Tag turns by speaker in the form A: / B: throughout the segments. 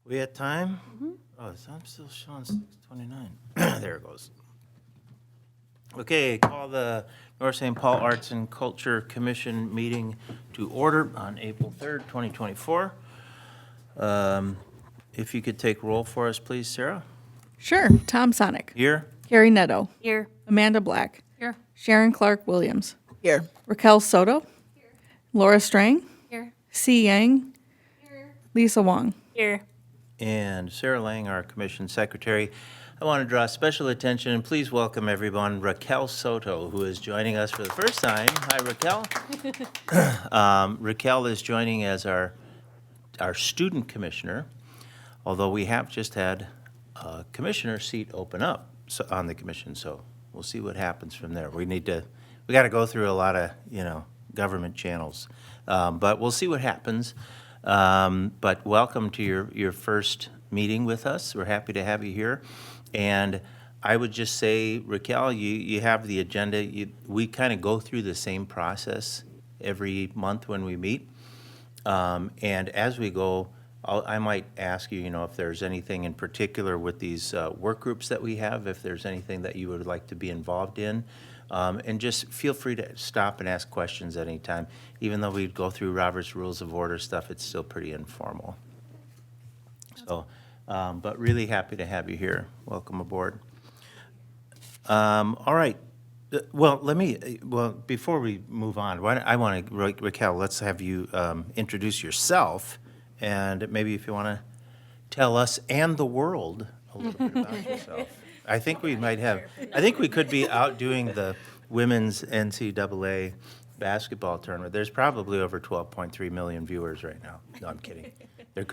A: We at time? Oh, I'm still showing 6:29. There it goes. Okay, call the North St. Paul Arts and Culture Commission meeting to order on April 3rd, 2024. If you could take roll for us, please, Sarah.
B: Sure. Tom Sonic.
A: Here?
B: Carrie Netto.
C: Here.
B: Amanda Black.
C: Here.
B: Sharon Clark Williams.
D: Here.
B: Raquel Soto. Laura Strang.
C: Here.
B: C. Yang. Lisa Wong.
C: Here.
A: And Sarah Lang, our commission secretary. I want to draw special attention and please welcome everyone, Raquel Soto, who is joining us for the first time. Hi, Raquel. Raquel is joining as our student commissioner, although we have just had a commissioner seat open up on the commission, so we'll see what happens from there. We got to go through a lot of, government channels, but we'll see what happens. But welcome to your first meeting with us. We're happy to have you here. And I would just say, Raquel, you have the agenda. We kind of go through the same process every month when we meet. And as we go, I might ask you, if there's anything in particular with these work groups that we have, if there's anything that you would like to be involved in. And just feel free to stop and ask questions at any time. Even though we go through Robert's Rules of Order stuff, it's still pretty informal. So, but really happy to have you here. Welcome aboard. All right. Well, before we move on, Raquel, let's have you introduce yourself, and maybe if you want to tell us and the world a little bit about yourself. I think we could be out doing the women's NCAA basketball tournament. There's probably over 12.3 million viewers right now. No, I'm kidding. There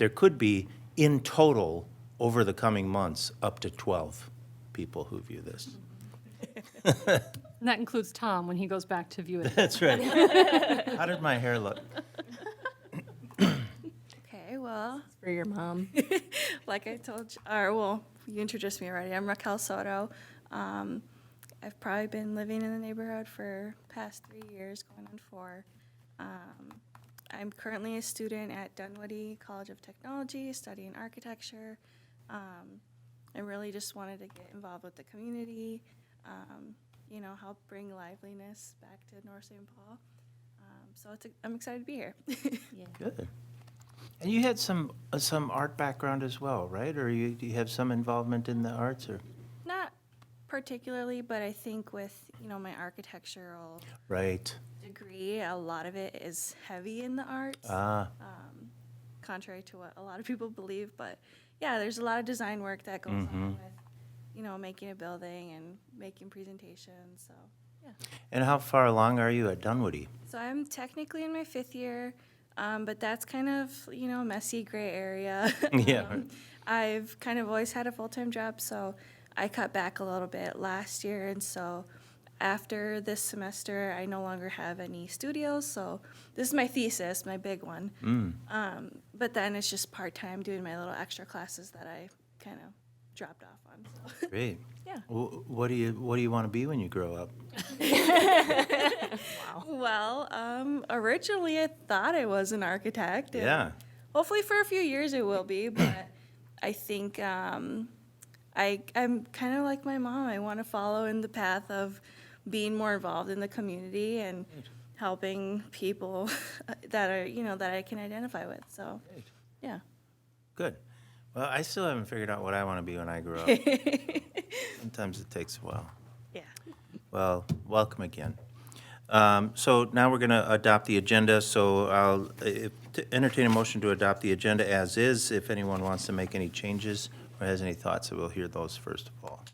A: could be in total over the coming months up to 12 people who view this.
C: And that includes Tom when he goes back to view it.
A: That's right. How did my hair look?
E: Okay, well,
B: For your mom.
E: like I told you, you introduced me already. I'm Raquel Soto. I've probably been living in the neighborhood for past 3 years, going on 4. I'm currently a student at Dunwoody College of Technology, studying architecture. I really just wanted to get involved with the community, help bring liveliness back to North St. Paul. So I'm excited to be here.
A: Good. And you had some art background as well, right? Or do you have some involvement in the arts, or?
E: Not particularly, but I think with, my architectural
A: Right.
E: degree, a lot of it is heavy in the arts, contrary to what a lot of people believe. But yeah, there's a lot of design work that goes on with, making a building and making presentations. So yeah.
A: And how far along are you at Dunwoody?
E: So I'm technically in my 5th year, but that's kind of, messy gray area.
A: Yeah.
E: I've kind of always had a full-time job, so I cut back a little bit last year, and so after this semester, I no longer have any studios, so this is my thesis, my big one. But then it's just part-time doing my little extra classes that I kind of dropped off on. So.
A: Great.
E: Yeah.
A: What do you want to be when you grow up?
E: Well, originally I thought I was an architect. And
A: Yeah.
E: hopefully for a few years it will be, but I think I'm kind of like my mom. I want to follow in the path of being more involved in the community and helping people that are, that I can identify with. So,
A: Great.
E: yeah.
A: Good. Well, I still haven't figured out what I want to be when I grow up. Sometimes it takes a while.
E: Yeah.
A: Well, welcome again. So now we're going to adopt the agenda, so I'll to entertain a motion to adopt the agenda as is. If anyone wants to make any changes or has any thoughts, we'll hear those first of all.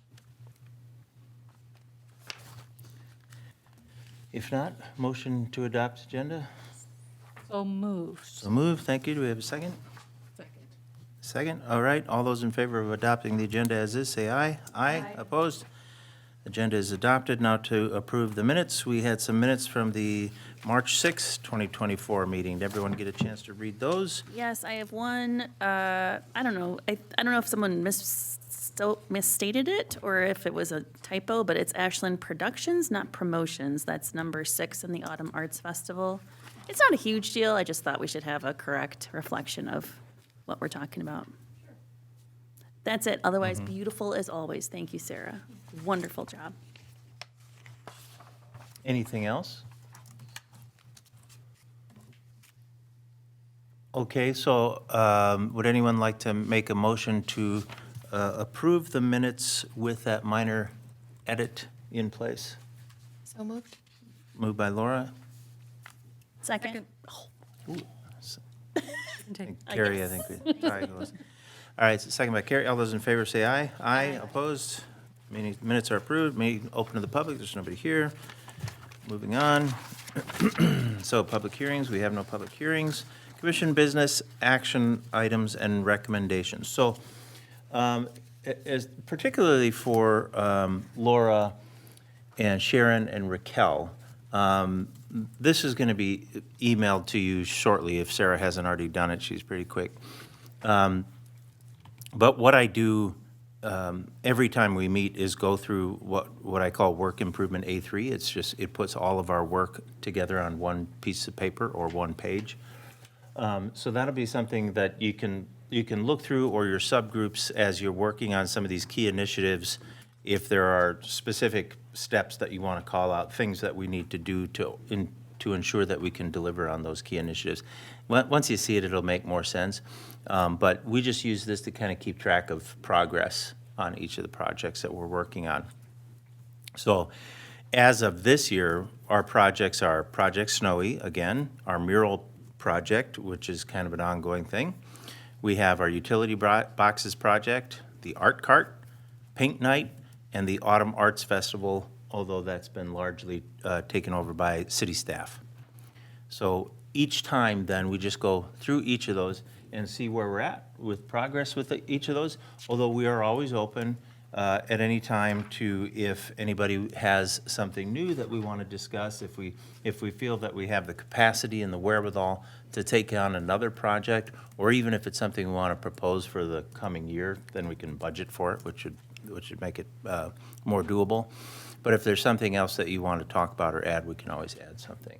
A: If not, motion to adopt agenda?
C: So moved.
A: So moved, thank you. Do we have a second? Second, all right. All those in favor of adopting the agenda as is, say aye. Aye. Opposed? Agenda is adopted. Now to approve the minutes. We had some minutes from the March 6, 2024 meeting. Did everyone get a chance to read those?
F: Yes, I have one. I don't know. I don't know if someone misstated it or if it was a typo, but it's Ashland Productions, not Promotions. That's number 6 in the Autumn Arts Festival. It's not a huge deal. I just thought we should have a correct reflection of what we're talking about. That's it. Otherwise, beautiful as always. Thank you, Sarah. Wonderful job.
A: Anything else? Okay, so would anyone like to make a motion to approve the minutes with that minor edit in place?
C: So moved.
A: Moved by Laura.
F: Second.
A: Carrie, I think. Sorry, goes. All right, second by Carrie. All those in favor say aye. Aye. Opposed? Minutes are approved. Meeting open to the public. There's nobody here. Moving on. So public hearings, we have no public hearings. Commission business, action items, and recommendations. So as particularly for Laura and Sharon and Raquel, this is going to be emailed to you shortly. If Sarah hasn't already done it, she's pretty quick. But what I do every time we meet is go through what I call work improvement A3. It's just, it puts all of our work together on one piece of paper or one page. So that'll be something that you can look through, or your subgroups as you're working on some of these key initiatives. If there are specific steps that you want to call out, things that we need to do to ensure that we can deliver on those key initiatives. Once you see it, it'll make more sense. But we just use this to kind of keep track of progress on each of the projects that we're working on. So as of this year, our projects are Project Snowy, again, our mural project, which is kind of an ongoing thing. We have our utility boxes project, the art cart, paint night, and the Autumn Arts Festival, although that's been largely taken over by city staff. So each time then, we just go through each of those and see where we're at with progress with each of those, although we are always open at any time to, if anybody has something new that we want to discuss, if we feel that we have the capacity and the wherewithal to take on another project, or even if it's something we want to propose for the coming year, then we can budget for it, which should make it more doable. But if there's something else that you want to talk about or add, we can always add something.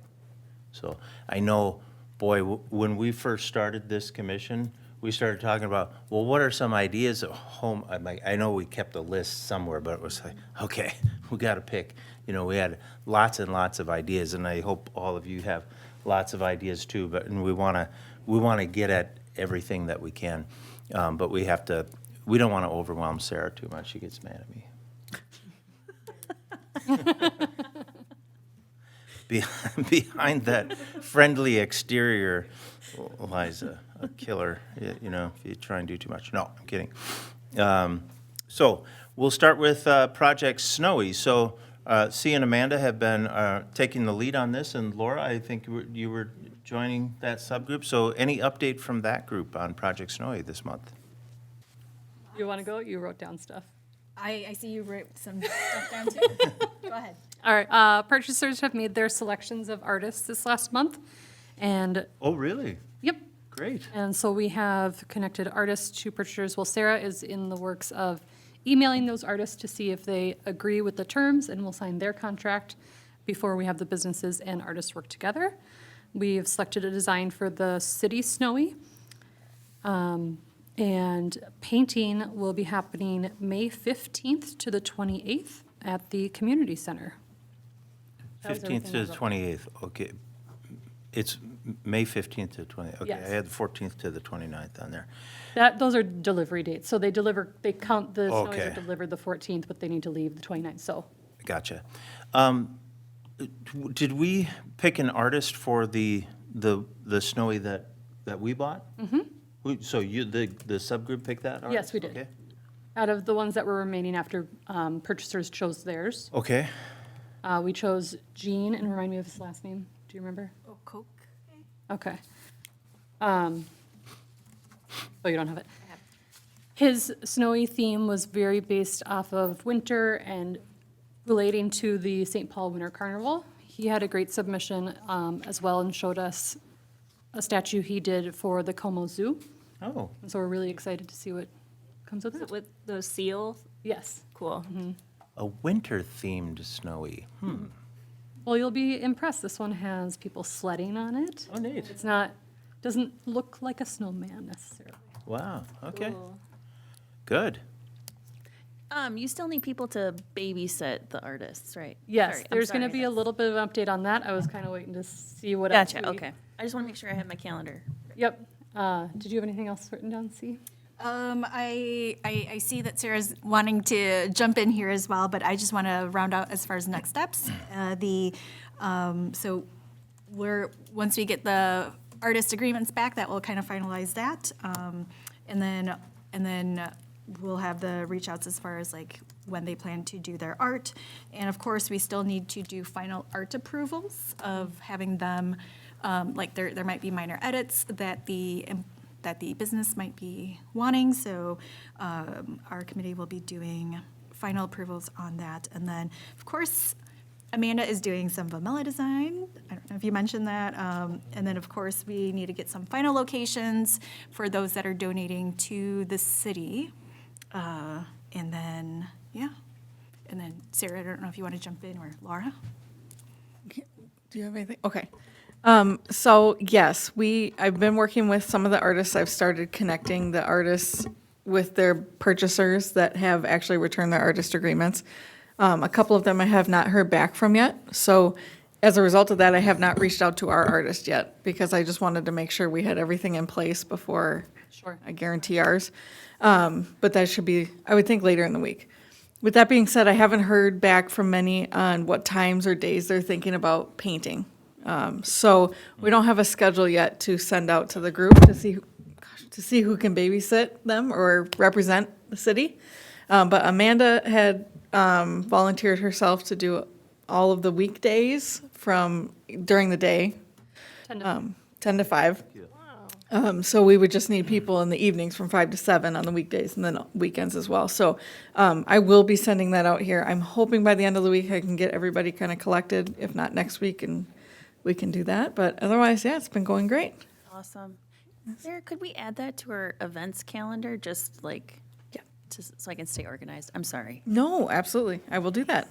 A: So I know, boy, when we first started this commission, we started talking about, well, what are some ideas at home? I know we kept a list somewhere, but it was like, okay, we got to pick. You know, we had lots and lots of ideas, and I hope all of you have lots of ideas too. And we want to get at everything that we can, but we don't want to overwhelm Sarah too much. She gets mad at me. Behind that friendly exterior lies a killer, you know, if you try and do too much. No, I'm kidding. So we'll start with Project Snowy. So C and Amanda have been taking the lead on this, and Laura, I think you were joining that subgroup. So any update from that group on Project Snowy this month?
C: You want to go? You wrote down stuff.
D: I see you wrote some stuff down too. Go ahead.
C: All right, purchasers have made their selections of artists this last month, and,
A: Oh, really?
C: yep.
A: Great.
C: And so we have connected artists to purchasers. Well, Sarah is in the works of emailing those artists to see if they agree with the terms, and will sign their contract before we have the businesses and artists work together. We've selected a design for the city Snowy. And painting will be happening May 15th to the 28th at the community center. That was
A: 15th
C: everything
A: to
C: I
A: the
C: wrote.
A: 28th, okay. It's May 15th to the 20th, okay.
C: Yes.
A: I had the 14th to the 29th on there.
C: Those are delivery dates. So they count the Snowies
A: Okay.
C: are delivered the 14th, but they need to leave the 29th, so.
A: Gotcha. Did we pick an artist for the Snowy that we bought? Mm-hmm. So the subgroup picked that artist?
C: Yes, we did.
A: Okay.
C: Out of the ones that were remaining after purchasers chose theirs,
A: Okay.
C: we chose Gene, and remind me of his last name. Do you remember?
D: Oh, Coke.
C: Okay. Oh, you don't have it? His Snowy theme was very based off of winter and relating to the St. Paul Winter Carnival. He had a great submission as well, and showed us a statue he did for the Como Zoo.
A: Oh,
C: And so we're really excited to see what comes with
D: Is
C: it.
D: it with those seals?
C: Yes.
D: Cool.
A: a winter-themed Snowy.
C: Well, you'll be impressed. This one has people sledding on it.
A: Oh, neat.
C: Doesn't look like a snowman necessarily.
A: Wow, okay. Good.
F: You still need people to babysit the artists, right?
C: Yes,
F: Sorry, I'm
C: there's going to
F: sorry.
C: be a little bit of an update on that. I was kind of waiting to see what else.
F: Gotcha, okay. I just want to make sure I have my calendar.
C: Yep. Did you have anything else written down, C?
D: I see that Sarah's wanting to jump in here as well, but I just want to round out as far as next steps. So once we get the artist agreements back, that will kind of finalize that. And then we'll have the reach outs as far as like when they plan to do their art. And of course, we still need to do final art approvals of having them, like there might be minor edits that the business might be wanting. So our committee will be doing final approvals on that. And then, of course, Amanda is doing some Vamela design. I don't know if you mentioned that. And then, of course, we need to get some final locations for those that are donating to the city. And then, yeah. And then, Sarah, I don't know if you want to jump in, or Laura?
B: Do you have anything? Okay. So yes, I've been working with some of the artists. I've started connecting the artists with their purchasers that have actually returned their artist agreements. A couple of them I have not heard back from yet. So as a result of that, I have not reached out to our artist yet because I just wanted to make sure we had everything in place before
C: Sure.
B: I guarantee ours. But that should be, I would think, later in the week. With that being said, I haven't heard back from many on what times or days they're thinking about painting. So we don't have a schedule yet to send out to the group to see who can babysit them or represent the city. But Amanda had volunteered herself to do all of the weekdays during the day, 10 to 5. So we would just need people in the evenings from 5 to 7 on the weekdays and then weekends as well. So I will be sending that out here. I'm hoping by the end of the week I can get everybody kind of collected, if not next week, and we can do that. But otherwise, yeah, it's been going great.
F: Awesome. Sarah, could we add that to our events calendar, just like,
B: Yeah.
F: so I can stay organized? I'm sorry.
B: No, absolutely. I will do that.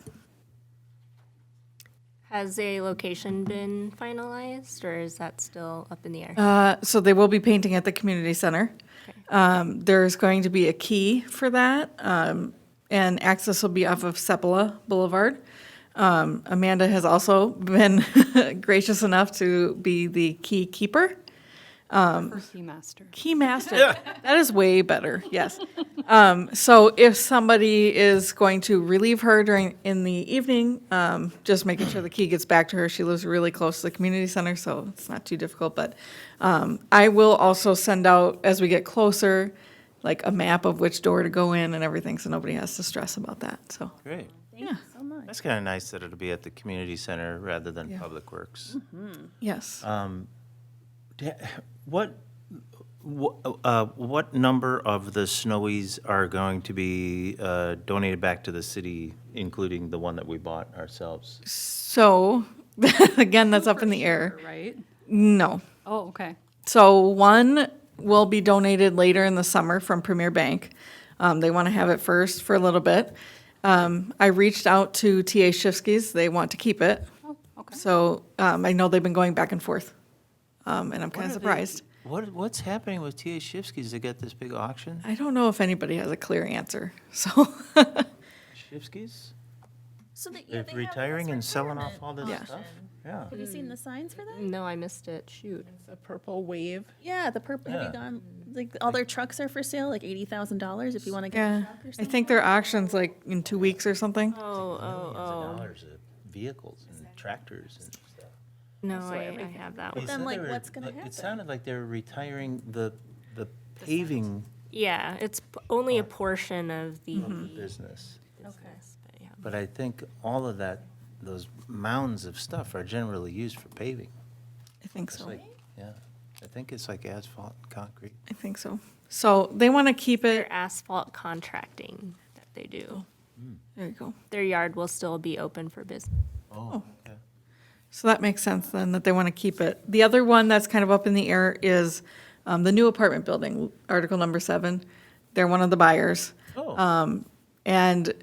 G: Has a location been finalized, or is that still up in the air?
B: So they will be painting at the community center. There's going to be a key for that, and access will be off of Sepulveda Boulevard. Amanda has also been gracious enough to be the key keeper.
C: For Key Master.
B: Key master. That is way better, yes. So if somebody is going to relieve her in the evening, just making sure the key gets back to her. She lives really close to the community center, so it's not too difficult. But I will also send out, as we get closer, like a map of which door to go in and everything, so nobody has to stress about that, so.
A: Great.
F: Thank you so much.
A: That's kind of nice that it'll be at the community center rather than
B: Yeah.
A: Public Works.
B: Yes.
A: What number of the Snowies are going to be donated back to the city, including the one that we bought ourselves?
B: So, again, that's up in the air.
C: Right?
B: No.
C: Oh, okay.
B: So one will be donated later in the summer from Premier Bank. They want to have it first for a little bit. I reached out to TA Shifsky's. They want to keep it.
C: Oh, okay.
B: So I know they've been going back and forth, and I'm kind of surprised.
A: What's happening with T.A. Shifsky's to get this big auction?
B: I don't know if anybody has a clear answer. So
A: Shifsky's?
F: So that,
A: They're retiring and selling off all this
B: Yeah.
A: stuff? Yeah.
F: Have you seen the signs for that?
G: No, I missed it. Shoot.
H: The purple wave.
F: Yeah, the purple, have
A: Yeah.
F: you gone, like, all their trucks are for sale, like $80,000 if you want to get a
B: yeah,
F: truck or
B: I
F: something?
B: think their auction's like in 2 weeks or something.
G: Oh,
A: Dollars of vehicles and tractors and stuff.
G: No, I have that
A: They
G: one.
F: Then,
A: said
F: like,
A: they were-
F: what's gonna happen?
A: It sounded like they were retiring the paving
G: Yeah, it's only a portion of the
A: business.
G: business, but yeah.
A: But I think all of that, those mounds of stuff are generally used for paving.
B: I think
A: It's
B: so.
A: like, yeah, I think it's like asphalt and concrete.
B: I think so. So they want to keep it.
G: Their asphalt contracting that they do.
B: There you go.
G: Their yard will still be open for business.
A: Oh, okay.
B: So that makes sense then, that they want to keep it. The other one that's kind of up in the air is the new apartment building, Article number 7. They're one of the buyers.
A: Oh,
B: And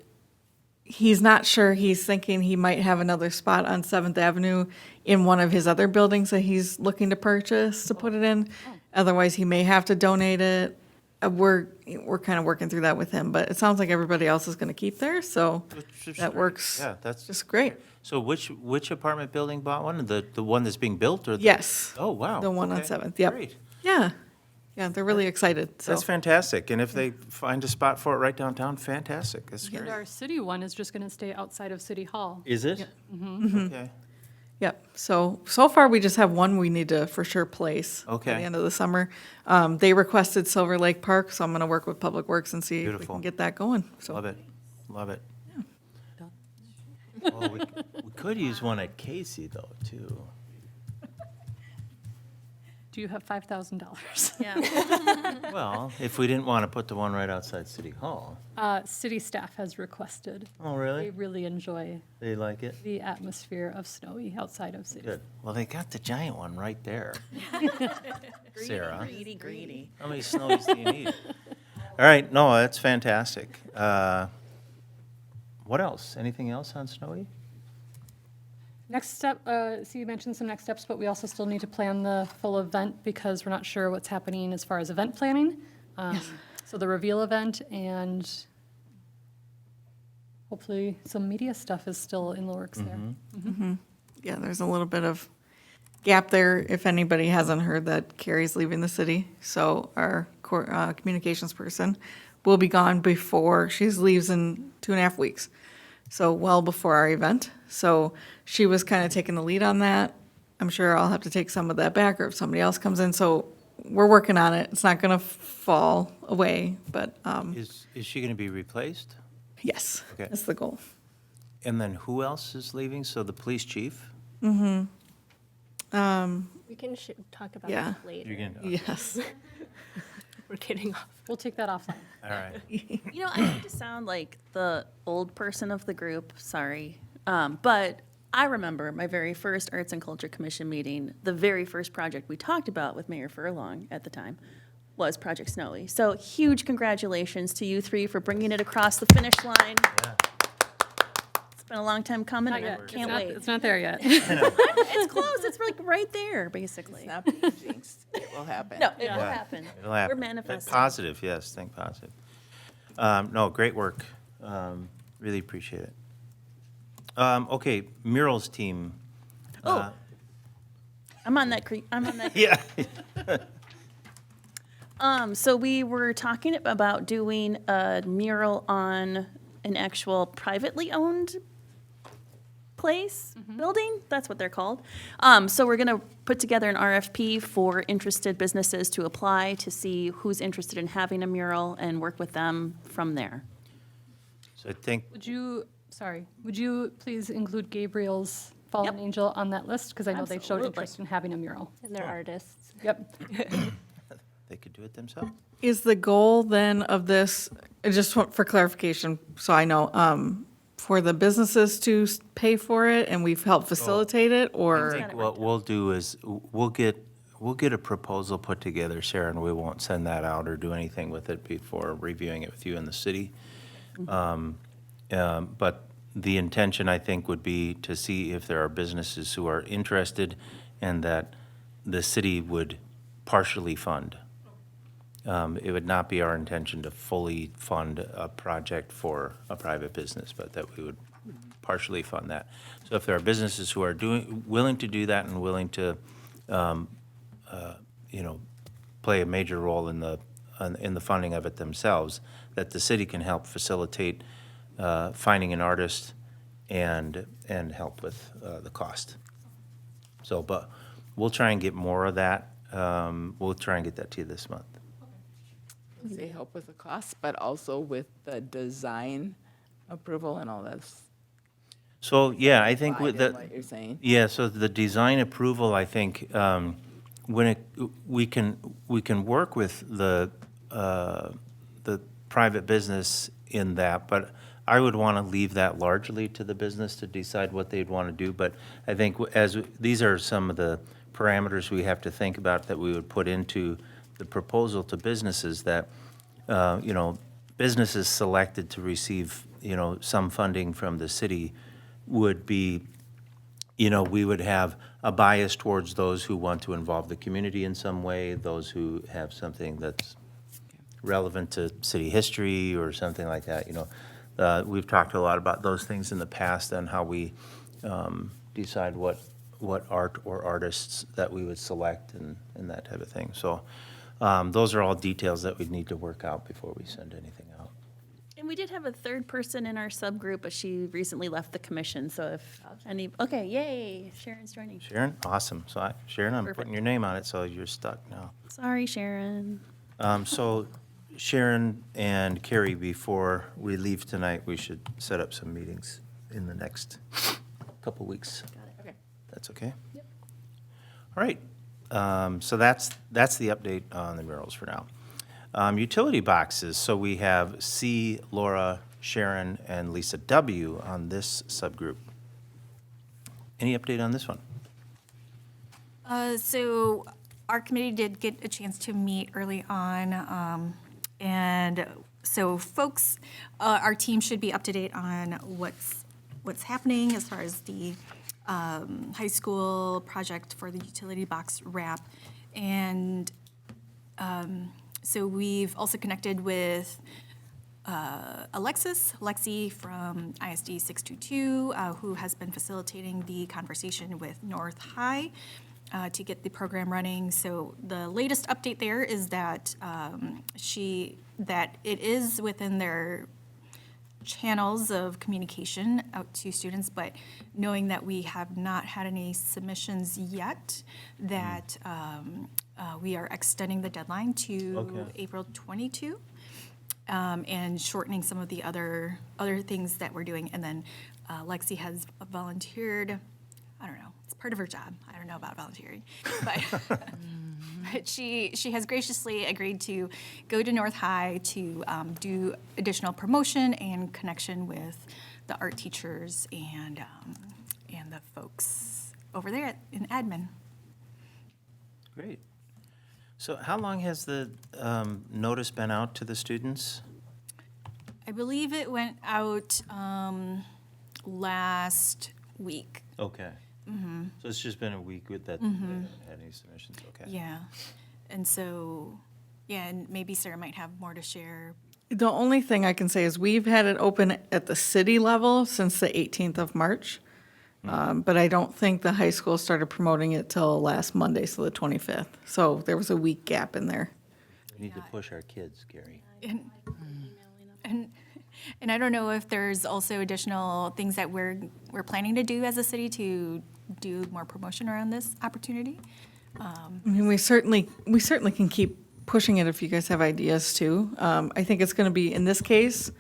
B: he's not sure, he's thinking he might have another spot on 7th Avenue in one of his other buildings that he's looking to purchase to put it in. Otherwise, he may have to donate it. we're kind of working through that with him, but it sounds like everybody else is going to keep theirs, so
A: Which is
B: that
A: great.
B: works
A: Yeah, that's,
B: just great.
A: so which apartment building bought one? The one that's being built or?
B: Yes.
A: Oh, wow.
B: The one on
A: Okay.
B: 7th, yep.
A: Great.
B: Yeah, yeah, they're really excited, so.
A: That's fantastic. And if they find a spot for it right downtown, fantastic. That's
C: And
A: great.
C: our city one is just going to stay outside of City Hall.
A: Is it? Okay.
B: Yep, so far we just have one we need to for sure place. By
A: Okay.
B: the end of the summer. They requested Silver Lake Park, so I'm gonna work with Public Works and see if we
A: Beautiful.
B: can get that going, so.
A: Love it. Love it. Well, we could use one at Casey though, too.
C: Do you have $5,000?
F: Yeah.
A: Well, if we didn't want to put the one right outside City Hall.
C: City staff has requested.
A: Oh,
C: They
A: really?
C: really enjoy
A: They like it?
C: the atmosphere of Snowy outside of city.
A: Good. Well, they got the giant one right there. Sarah,
F: Greedy.
A: how many snowies do you need? All right, no, that's fantastic. What else? Anything else on Snowy?
C: Next step, so you mentioned some next steps, but we also still need to plan the full event because we're not sure what's happening as far as event planning. So the reveal event and hopefully some media stuff is still in the works there.
B: Yeah, there's a little bit of gap there, if anybody hasn't heard that Carrie's leaving the city. So our communications person will be gone before, she leaves in 2.5 weeks. So well before our event. So she was kind of taking the lead on that. I'm sure I'll have to take some of that back or if somebody else comes in. So we're working on it. It's not going to fall away, but
A: Is she going to be replaced?
B: yes,
A: Okay.
B: that's the goal.
A: And then who else is leaving? So the police chief?
G: We can talk about
B: Yeah.
G: that later.
A: You're going to,
B: Yes.
G: We're getting off.
C: We'll take that offline.
A: all right.
F: You know, I hate to sound like the old person of the group, sorry. But I remember my very first Arts and Culture Commission meeting, the very first project we talked about with Mayor Furlong at the time was Project Snowy. So huge congratulations to you three for bringing it across the finish line. It's been a long time coming,
C: Not
F: and I
C: yet.
F: can't
C: It's not-
F: wait.
C: It's not there yet.
F: It's close, it's like right there, basically.
H: Not being jinxed. It will happen.
F: No, it will
A: Yeah.
F: happen.
A: It'll happen.
F: We're manifesting.
A: Positive, yes, think positive. No, great work. Really appreciate it. Okay, murals team.
F: Oh. I'm on that I'm on that.
A: Yeah.
F: So we were talking about doing a mural on an actual privately owned place, building, that's what they're called. So we're gonna put together an RFP for interested businesses to apply to see who's interested in having a mural and work with them from there.
A: So I think,
C: Would you please include Gabriel's Fallen
F: Yep.
C: Angel on that list? Because I know they've showed
F: Absolutely.
C: interest in having a mural.
G: And they're artists.
C: Yep.
A: they could do it themselves.
B: Is the goal then of this, just for clarification, so I know, for the businesses to pay for it and we've helped facilitate it,
A: I
B: or?
A: think what we'll do is, we'll get a proposal put together, Sarah, and we won't send that out or do anything with it before reviewing it with you in the city. But the intention, I think, would be to see if there are businesses who are interested and that the city would partially fund. It would not be our intention to fully fund a project for a private business, but that we would partially fund that. So if there are businesses who are willing to do that and willing to, play a major role in the funding of it themselves, that the city can help facilitate finding an artist and help with the cost. So, but we'll try and get more of that. We'll try and get that to you this month.
H: They help with the cost, but also with the design approval and all this.
A: So, yeah, I think with
H: Slide in
A: the.
H: What you're saying.
A: Yeah, so the design approval, I think, we can work with the private business in that, but I would want to leave that largely to the business to decide what they'd want to do. But I think these are some of the parameters we have to think about that we would put into the proposal to businesses that, businesses selected to receive, some funding from the city would be, we would have a bias towards those who want to involve the community in some way, those who have something that's relevant to city history or something like that, you know. We've talked a lot about those things in the past and how we decide what art or artists that we would select and that type of thing. So those are all details that we'd need to work out before we send anything out.
F: And we did have a third person in our subgroup, but she recently left the commission, so if okay, yay, Sharon's joining.
A: Sharon, awesome. So Sharon, I'm
F: Perfect.
A: putting your name on it, so you're stuck now.
F: Sorry, Sharon.
A: So Sharon and Carrie, before we leave tonight, we should set up some meetings in the next couple weeks.
H: Okay.
A: That's okay? Yep. All right. So that's the update on the murals for now. Utility boxes. So we have C, Laura, Sharon, and Lisa W. on this subgroup. Any update on this one?
D: So our committee did get a chance to meet early on, and so folks, our team should be up to date on what's happening as far as the high school project for the utility box wrap. And so we've also connected with Lexi from ISD 622, who has been facilitating the conversation with North High to get the program running. So the latest update there is that that it is within their channels of communication out to students, but knowing that we have not had any submissions yet, that we are extending the deadline to
A: Okay.
D: April 22. And shortening some of the other things that we're doing. And then Lexi has volunteered, I don't know, it's part of her job. I don't know about volunteering. But she has graciously agreed to go to North High to do additional promotion and connection with the art teachers and the folks over there in admin.
A: Great. So how long has the notice been out to the students?
D: I believe it went out last week.
A: Okay. So it's just been a week with that, they haven't had any submissions, okay.
D: Yeah, and so, yeah, and maybe Sarah might have more to share.
B: The only thing I can say is we've had it open at the city level since the 18th of March. But I don't think the high school started promoting it till last Monday, so the 25th. So there was a week gap in there.
A: We need to push our kids, Gary.
D: And I don't know if there's also additional things that we're planning to do as a city to do more promotion around this opportunity.
B: I mean, we certainly can keep pushing it if you guys have ideas too. I think it's going to be, in this case,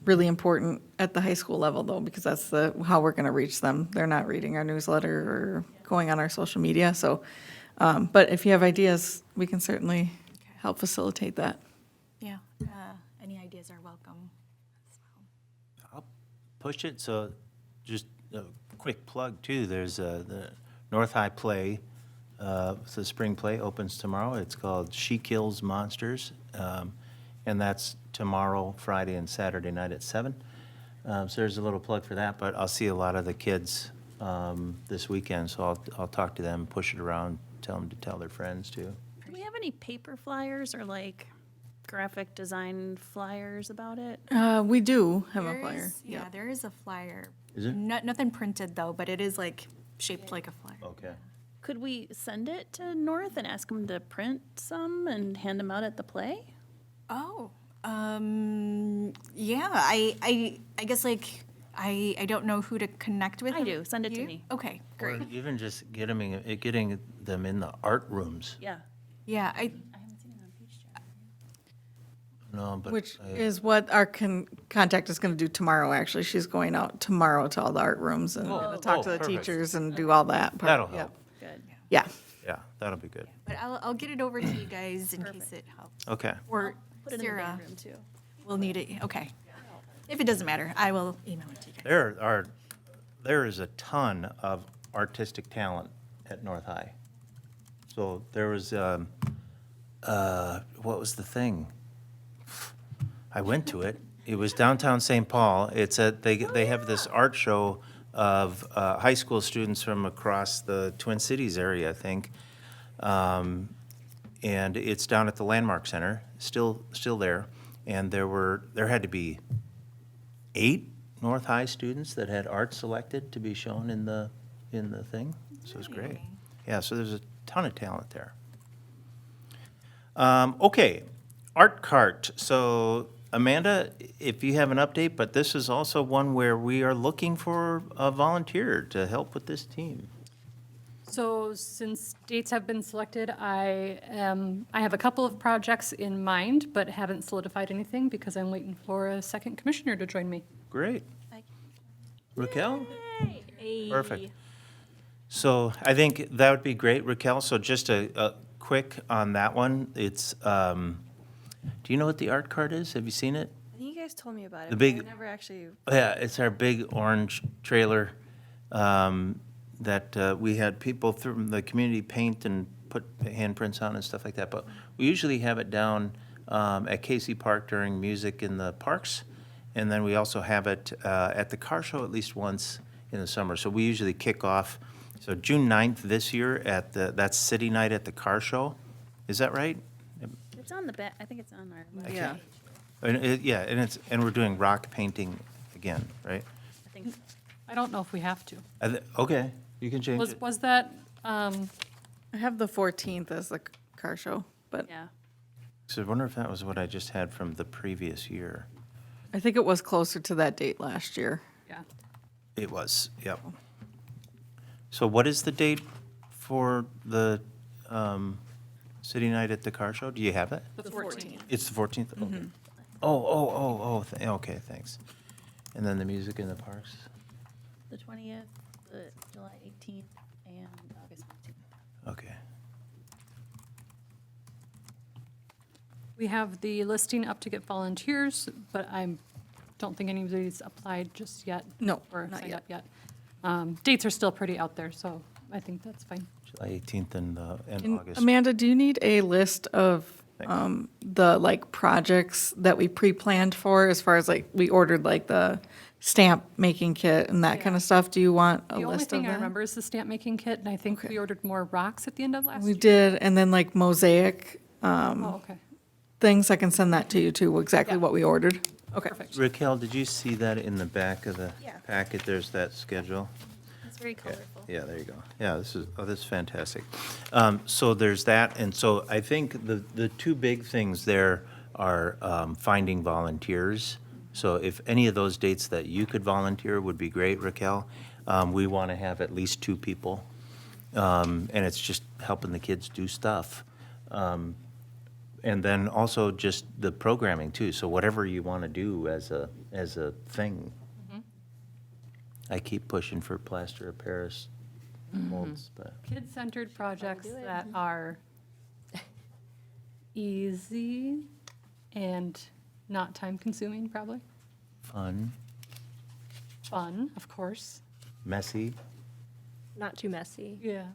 B: really important at the high school level though, because that's how we're going to reach them. They're not reading our newsletter or going on our social media. So, but if you have ideas, we can certainly help facilitate that.
D: Yeah, any ideas are welcome as well.
A: I'll push it, so just a quick plug too, there's the North High Play, the spring play opens tomorrow. It's called She Kills Monsters, and that's tomorrow, Friday and Saturday night at 7. So there's a little plug for that, but I'll see a lot of the kids this weekend, so I'll talk to them, push it around, tell them to tell their friends too.
F: Do we have any paper flyers or like graphic design flyers about it?
B: We do have a
D: There
B: flyer.
D: is- Yeah, there is a flyer.
A: Is it?
D: Nothing printed though, but it is like shaped like a flyer.
A: Okay.
F: Could we send it to North and ask them to print some and hand them out at the play?
D: Oh, yeah, I guess like, I don't know who to connect with.
F: I do. Send it to
D: You?
F: me.
D: Okay,
A: Or
D: great.
A: even just getting them in the art rooms.
F: Yeah.
D: Yeah,
F: I haven't seen it on Page Chat.
A: No, but.
B: Which is what our contact is going to do tomorrow, actually. She's going out tomorrow to all the art rooms and gonna talk to the
A: perfect.
B: teachers and do all that. part.
A: That'll
B: Yep.
A: help.
F: Good.
B: Yeah.
A: Yeah, that'll be good.
D: but I'll get it over to you guys in case it helps.
A: Okay.
D: Or
F: Put it in the
D: Sarah
F: band room too.
D: will need it, okay. If it doesn't matter, I will email it to you guys.
A: There is a ton of artistic talent at North High. So there was, what was the thing? I went to it. It was downtown St. Paul. They have this art show of high school students from across the Twin Cities area, I think. And it's down at the Landmark Center, still there. And there had to be 8 North High students that had art selected to be shown in the thing. So it's great. Yeah, so there's a ton of talent there. Okay, Art Cart. So Amanda, if you have an update, but this is also one where we are looking for a volunteer to help with this team.
C: So since dates have been selected, I have a couple of projects in mind, but haven't solidified anything because I'm waiting for a second commissioner to join me.
A: Great. Raquel?
G: Hey.
A: Perfect. So I think that would be great, Raquel. So just a quick on that one. It's, do you know what the art card is? Have you seen it?
E: I think you guys told me about it.
A: The
E: but
A: big-
E: I never actually.
A: Yeah, it's our big orange trailer that we had people from the community paint and put handprints on and stuff like that. But we usually have it down at Casey Park during music in the parks. And then we also have it at the car show at least once in the summer. So we usually kick off, so June 9th this year that's City Night at the car show. Is that right?
F: It's on the back, I think it's on our website.
B: Yeah.
A: And we're doing rock painting again, right?
F: I think so.
C: I don't know if we have to.
A: Okay, you can change
C: Was,
A: it.
C: was that,
B: I have the 14th as the car show, but
F: Yeah.
A: So I wonder if that was what I just had from the previous year.
B: I think it was closer to that date last year.
C: yeah.
A: It was, yep. So what is the date for the City Night at the car show? Do you have it?
C: The 14th.
A: It's the 14th? Okay. Okay, thanks. And then the music in the parks?
F: The 20th, the July 18th, and August 15th.
A: Okay.
C: We have the listing up to get volunteers, but I don't think anybody's applied just yet.
B: No,
C: Or
B: not
C: signed
B: yet.
C: up yet. Dates are still pretty out there, so I think that's fine.
A: July 18th and
B: And
A: August.
B: Amanda, do you need a list of
A: Thanks.
B: the like projects that we pre-planned for as far as like we ordered like the stamp making kit and that kind of stuff? Do you want a
C: The only
B: list of
C: thing I
B: that?
C: remember is the stamp making kit, and I think we ordered more rocks at the end of last
B: We
C: year.
B: did, and then like mosaic
C: Oh, okay.
B: things. I can send that to you too, exactly
C: Yeah.
B: what we ordered. Okay.
C: Perfect.
A: Raquel, did you see that in the back of the
E: Yeah.
A: packet? There's that schedule?
E: It's very colorful.
A: Yeah, there you go. Yeah, this is fantastic. So there's that, and so I think the two big things there are finding volunteers. So if any of those dates that you could volunteer would be great, Raquel. We want to have at least 2 people, and it's just helping the kids do stuff. And then also just the programming too, so whatever you want to do as a thing. I keep pushing for plaster of Paris molds, but.
C: Kid-centered projects that are easy and not time-consuming, probably.
A: Fun,
C: Fun, of course.
A: messy.
G: Not too messy.
C: Yeah.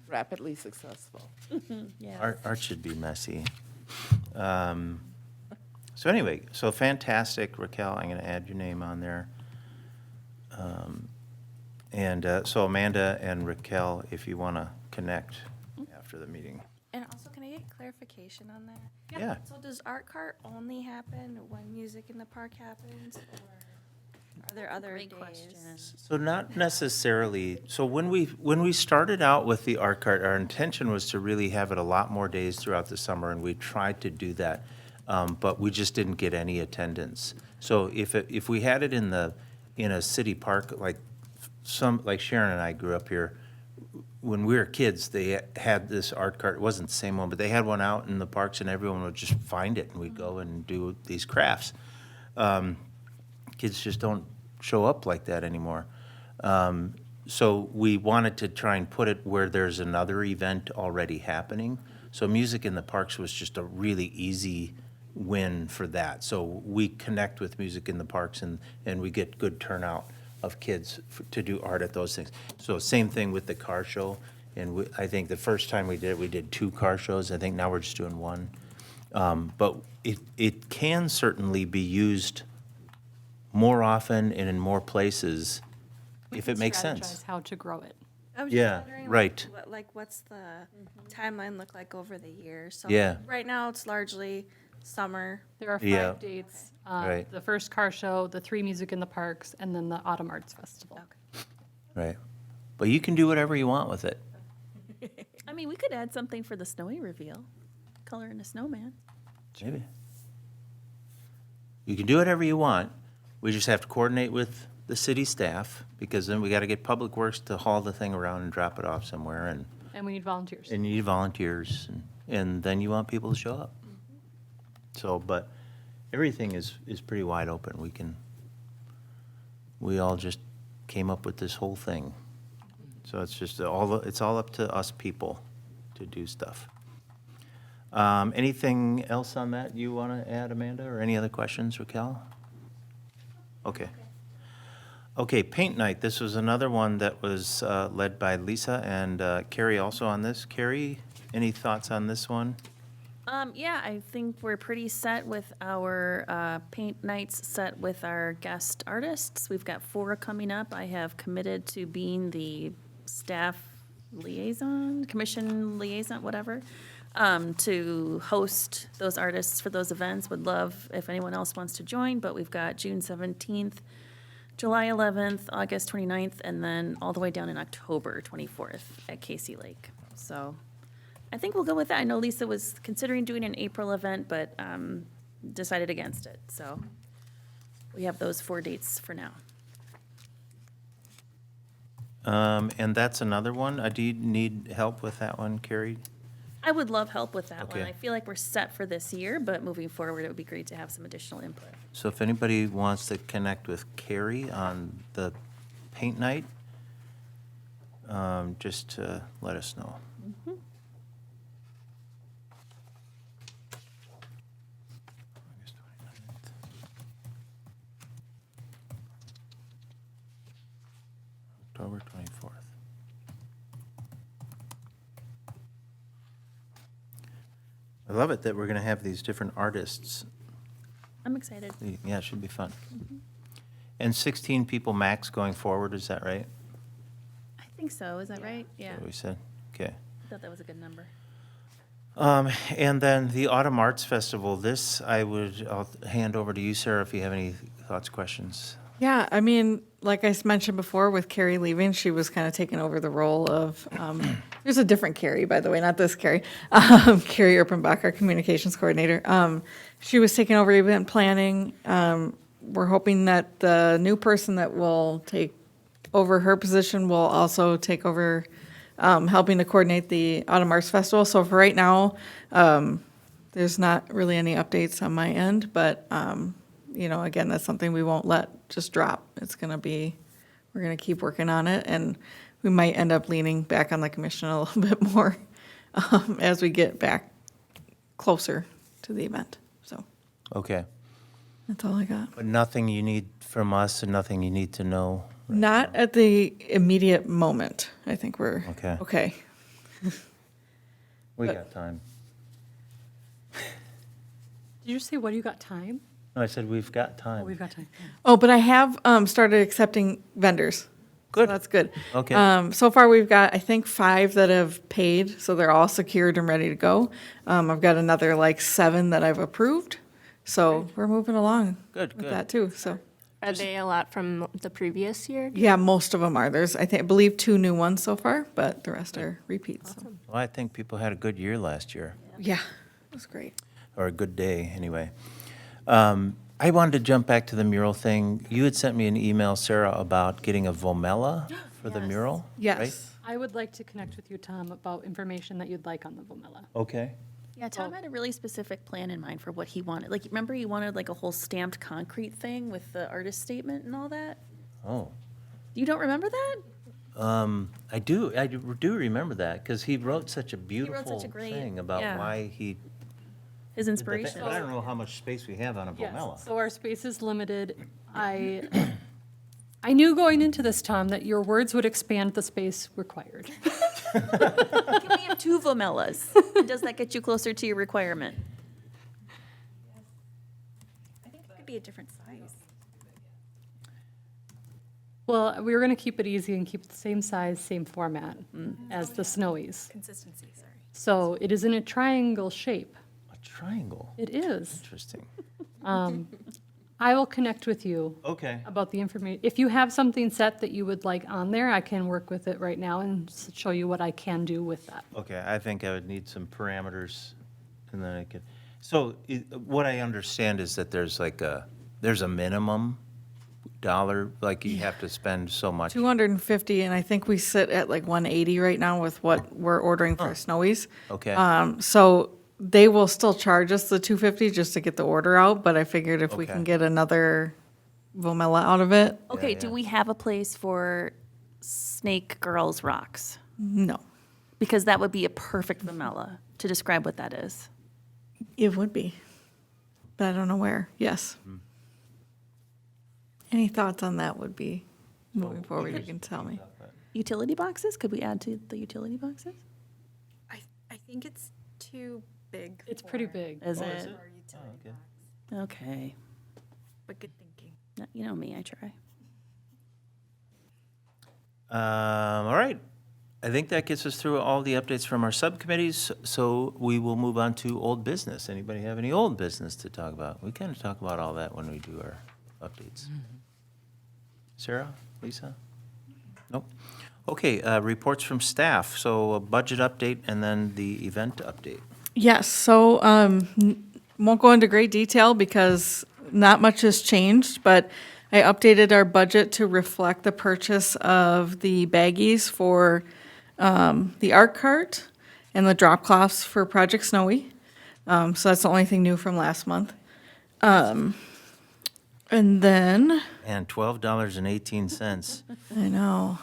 H: Rapidly successful.
F: Yeah.
A: Art should be messy. So anyway, so fantastic, Raquel. I'm going to add your name on there. And so Amanda and Raquel, if you want to connect after the meeting.
E: And also, can I get clarification on that?
A: Yeah.
E: So does Art Cart only happen when Music in the Park happens, or are there other
F: Great
E: days?
F: question.
A: So not necessarily. So when we started out with the art cart, our intention was to really have it a lot more days throughout the summer, and we tried to do that, but we just didn't get any attendance. So if we had it in a city park, like Sharon and I grew up here, when we were kids, they had this art cart. It wasn't the same one, but they had one out in the parks, and everyone would just find it, and we'd go and do these crafts. Kids just don't show up like that anymore. So we wanted to try and put it where there's another event already happening. So Music in the Parks was just a really easy win for that. So we connect with Music in the Parks, and we get good turnout of kids to do art at those things. So same thing with the car show. And I think the first time we did 2 car shows. I think now we're just doing 1. But it can certainly be used more often and in more places, if it makes sense.
C: Strategize how to grow it.
E: I was
A: Yeah,
E: just wondering,
A: right.
E: what's the timeline look like over the year? So
A: Yeah.
E: right now it's largely summer.
C: There are
A: Yeah.
C: 5 dates.
A: Right.
C: The first car show, the 3 music in the parks, and then the Autumn Arts Festival.
A: Right. But you can do whatever you want with it.
F: I mean, we could add something for the snowy reveal, color in a snowman.
A: Maybe. You can do whatever you want. We just have to coordinate with the city staff, because then we got to get Public Works to haul the thing around and drop it off somewhere, and
C: And we need volunteers.
A: you need volunteers, and then you want people to show up. So, but everything is pretty wide open. We all just came up with this whole thing. So it's just it's all up to us people to do stuff. Anything else on that you want to add, Amanda, or any other questions, Raquel? Okay. Okay, paint night. This was another one that was led by Lisa and Carrie also on this. Carrie, any thoughts on this one?
F: Yeah, I think we're pretty set with our paint nights, set with our guest artists. We've got 4 coming up. I have committed to being the staff liaison, commission liaison, whatever, to host those artists for those events. Would love if anyone else wants to join, but we've got June 17th, July 11th, August 29th, and then all the way down in October 24th at Casey Lake. So I think we'll go with that. I know Lisa was considering doing an April event, but decided against it. So we have those 4 dates for now.
A: And that's another one. Do you need help with that one, Carrie?
F: I would love help with that one.
A: Okay.
F: I feel like we're set for this year, but moving forward, it would be great to have some additional input.
A: So if anybody wants to connect with Carrie on the paint night, just let us know. August 29th. October 24th. I love it that we're going to have these different artists.
F: I'm excited.
A: Yeah, it should be fun. And 16 people max going forward, is that right?
F: I think so. Is that right? Yeah.
A: What we said? Okay.
F: I thought that was a good number.
A: And then the Autumn Arts Festival, I'll hand over to you, Sarah, if you have any thoughts, questions.
B: Yeah, I mean, like I mentioned before, with Carrie leaving, she was kind of taking over the role of, there's a different Carrie, by the way, not this Carrie, Carrie Erpenbach, our communications coordinator. She was taking over event planning. We're hoping that the new person that will take over her position will also take over helping to coordinate the Autumn Arts Festival. So for right now, there's not really any updates on my end, but again, that's something we won't let just drop. We're gonna keep working on it, and we might end up leaning back on the commission a little bit more as we get back closer to the event. So
A: Okay.
B: that's all I got.
A: But nothing you need from us and nothing you need to know?
B: Not at the immediate moment. I think we're
A: Okay.
B: okay.
A: We
B: But-
A: got time.
C: Did you say, what do you got time?
A: No, I said we've got
C: Oh,
A: time.
C: we've got time.
B: Oh, but I have started accepting vendors.
A: Good.
B: So that's good.
A: Okay.
B: So far, we've got, I think, 5 that have paid, so they're all secured and ready to go. I've got another 7 that I've approved, so we're moving along
A: Good,
B: with
A: good.
B: that too. So
G: Are they a lot from the previous year?
B: yeah, most of them are. There's, I believe 2 new ones so far, but the rest are repeats. So,
A: Well, I think people had a good year last year,
B: yeah, it was great.
A: or a good day, anyway. I wanted to jump back to the mural thing. You had sent me an email, Sarah, about getting a Vomella for the mural, right?
B: Yes.
C: I would like to connect with you, Tom, about information that you'd like on the Vomella.
A: Okay.
F: Yeah, Tom had a really specific plan in mind for what he wanted. Like, remember he wanted like a whole stamped concrete thing with the artist statement and all that?
A: Oh.
F: You don't remember that?
A: I do remember that, because he wrote such a
F: wrote
A: beautiful
F: such a great-
A: thing about
F: yeah.
A: why he
F: His
A: did that.
F: inspiration.
A: But I don't know how much space we have on a Vomella.
C: Yes, so our space is limited. I knew going into this, Tom, that your words would expand the space required.
F: Can we have 2 Vomellas? And does that get you closer to your requirement?
D: I think it could be a different size.
C: Well, we were going to keep it easy and keep it the same size, same format as the Snowies.
D: Consistency, sorry.
C: So it is in a triangle shape.
A: A triangle.
C: It is.
A: Interesting.
C: I will connect with you
A: Okay.
C: about the information. If you have something set that you would like on there, I can work with it right now and show you what I can do with that.
A: Okay, I think I would need some parameters, and then I could, so what I understand is that there's there's a minimum dollar, like you have to spend so much.
B: 250, and I think we sit at like 180 right now with what we're ordering for Snowies.
A: Okay,
B: So they will still charge us the 250 just to get the order out, but I figured if we
A: Okay.
B: can get another Vomella out of it,
F: Okay,
A: yeah.
F: do we have a place for Snake Girls Rocks?
B: no.
F: Because that would be a perfect Vomella to describe what that is.
B: It would be, but I don't know where. Yes. Any thoughts on that would be, moving forward, you can tell me.
F: Utility boxes? Could we add to the utility boxes?
D: I think it's too big.
C: It's pretty big.
F: Is
A: Oh,
F: it?
A: is it? Okay.
F: Okay.
D: But good thinking.
F: You know me, I try.
A: All right. I think that gets us through all the updates from our subcommittees, so we will move on to old business. Anybody have any old business to talk about? We kind of talk about all that when we do our updates. Sarah, Lisa? Nope. Okay, reports from staff. So a budget update and then the event update.
B: Yes, so won't go into great detail because not much has changed, but I updated our budget to reflect the purchase of the baggies for the art cart and the drop cloths for Project Snowy. So that's the only thing new from last month. And then,
A: And $12.18.
B: I know,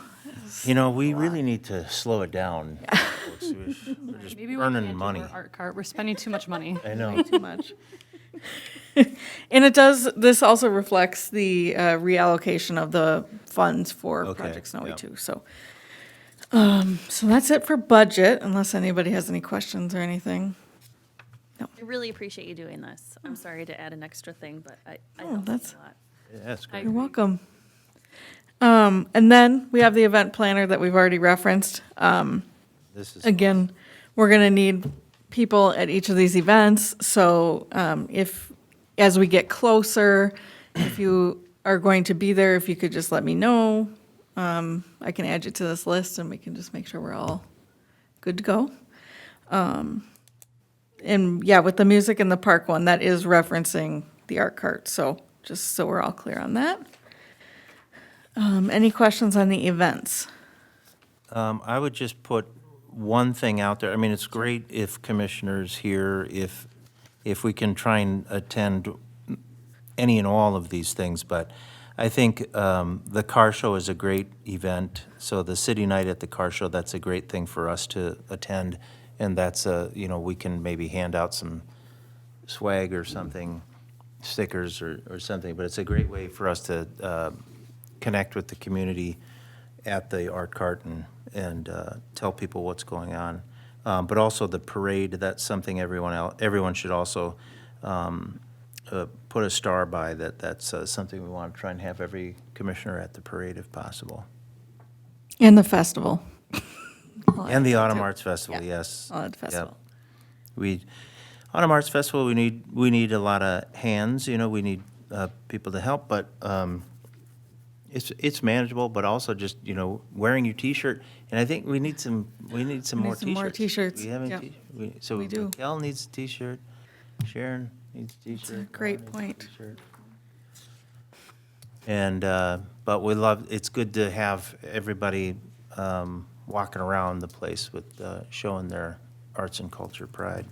A: You know, we really need to slow it down. folks. We're just
C: Maybe we
A: burning
C: can't do
A: money.
C: our art cart. We're spending too much money.
A: I know.
B: too much. And this also reflects the reallocation of the funds for
A: Okay,
B: Project Snowy
A: yeah.
B: too, so. So that's it for budget, unless anybody has any questions or anything.
F: I really appreciate you doing this. I'm sorry to add an extra thing, but I
B: Oh,
F: help
B: that's-
F: a lot.
A: Yeah, that's great.
B: You're welcome. And then we have the event planner that we've already referenced.
A: This is.
B: Again, we're gonna need people at each of these events, so as we get closer, if you are going to be there, if you could just let me know. I can add you to this list and we can just make sure we're all good to go. And yeah, with the music in the park one, that is referencing the art cart, so just so we're all clear on that. Any questions on the events?
A: I would just put one thing out there. I mean, it's great if commissioners here, if we can try and attend any and all of these things, but I think the car show is a great event. So the city night at the car show, that's a great thing for us to attend. And that's we can maybe hand out some swag or something, stickers or something. But it's a great way for us to connect with the community at the art cart and tell people what's going on. But also the parade, that's something everyone should also put a star by, that's something we want to try and have every commissioner at the parade if possible.
B: And the festival.
A: And the Autumn Arts Festival,
B: Yeah.
A: yes.
B: Autumn Festival.
A: Yep. Autumn Arts Festival, we need a lot of hands, we need people to help, but it's manageable, but also just, wearing your T-shirt. And I think we need some more
B: need some more
A: T-shirts.
B: T-shirts,
A: We haven't,
B: yep.
A: so
B: We do.
A: Raquel needs a T-shirt, Sharon needs a T-shirt.
B: great
A: Ron needs a
B: point.
A: T-shirt. And, but it's good to have everybody walking around the place with, showing their arts and culture pride.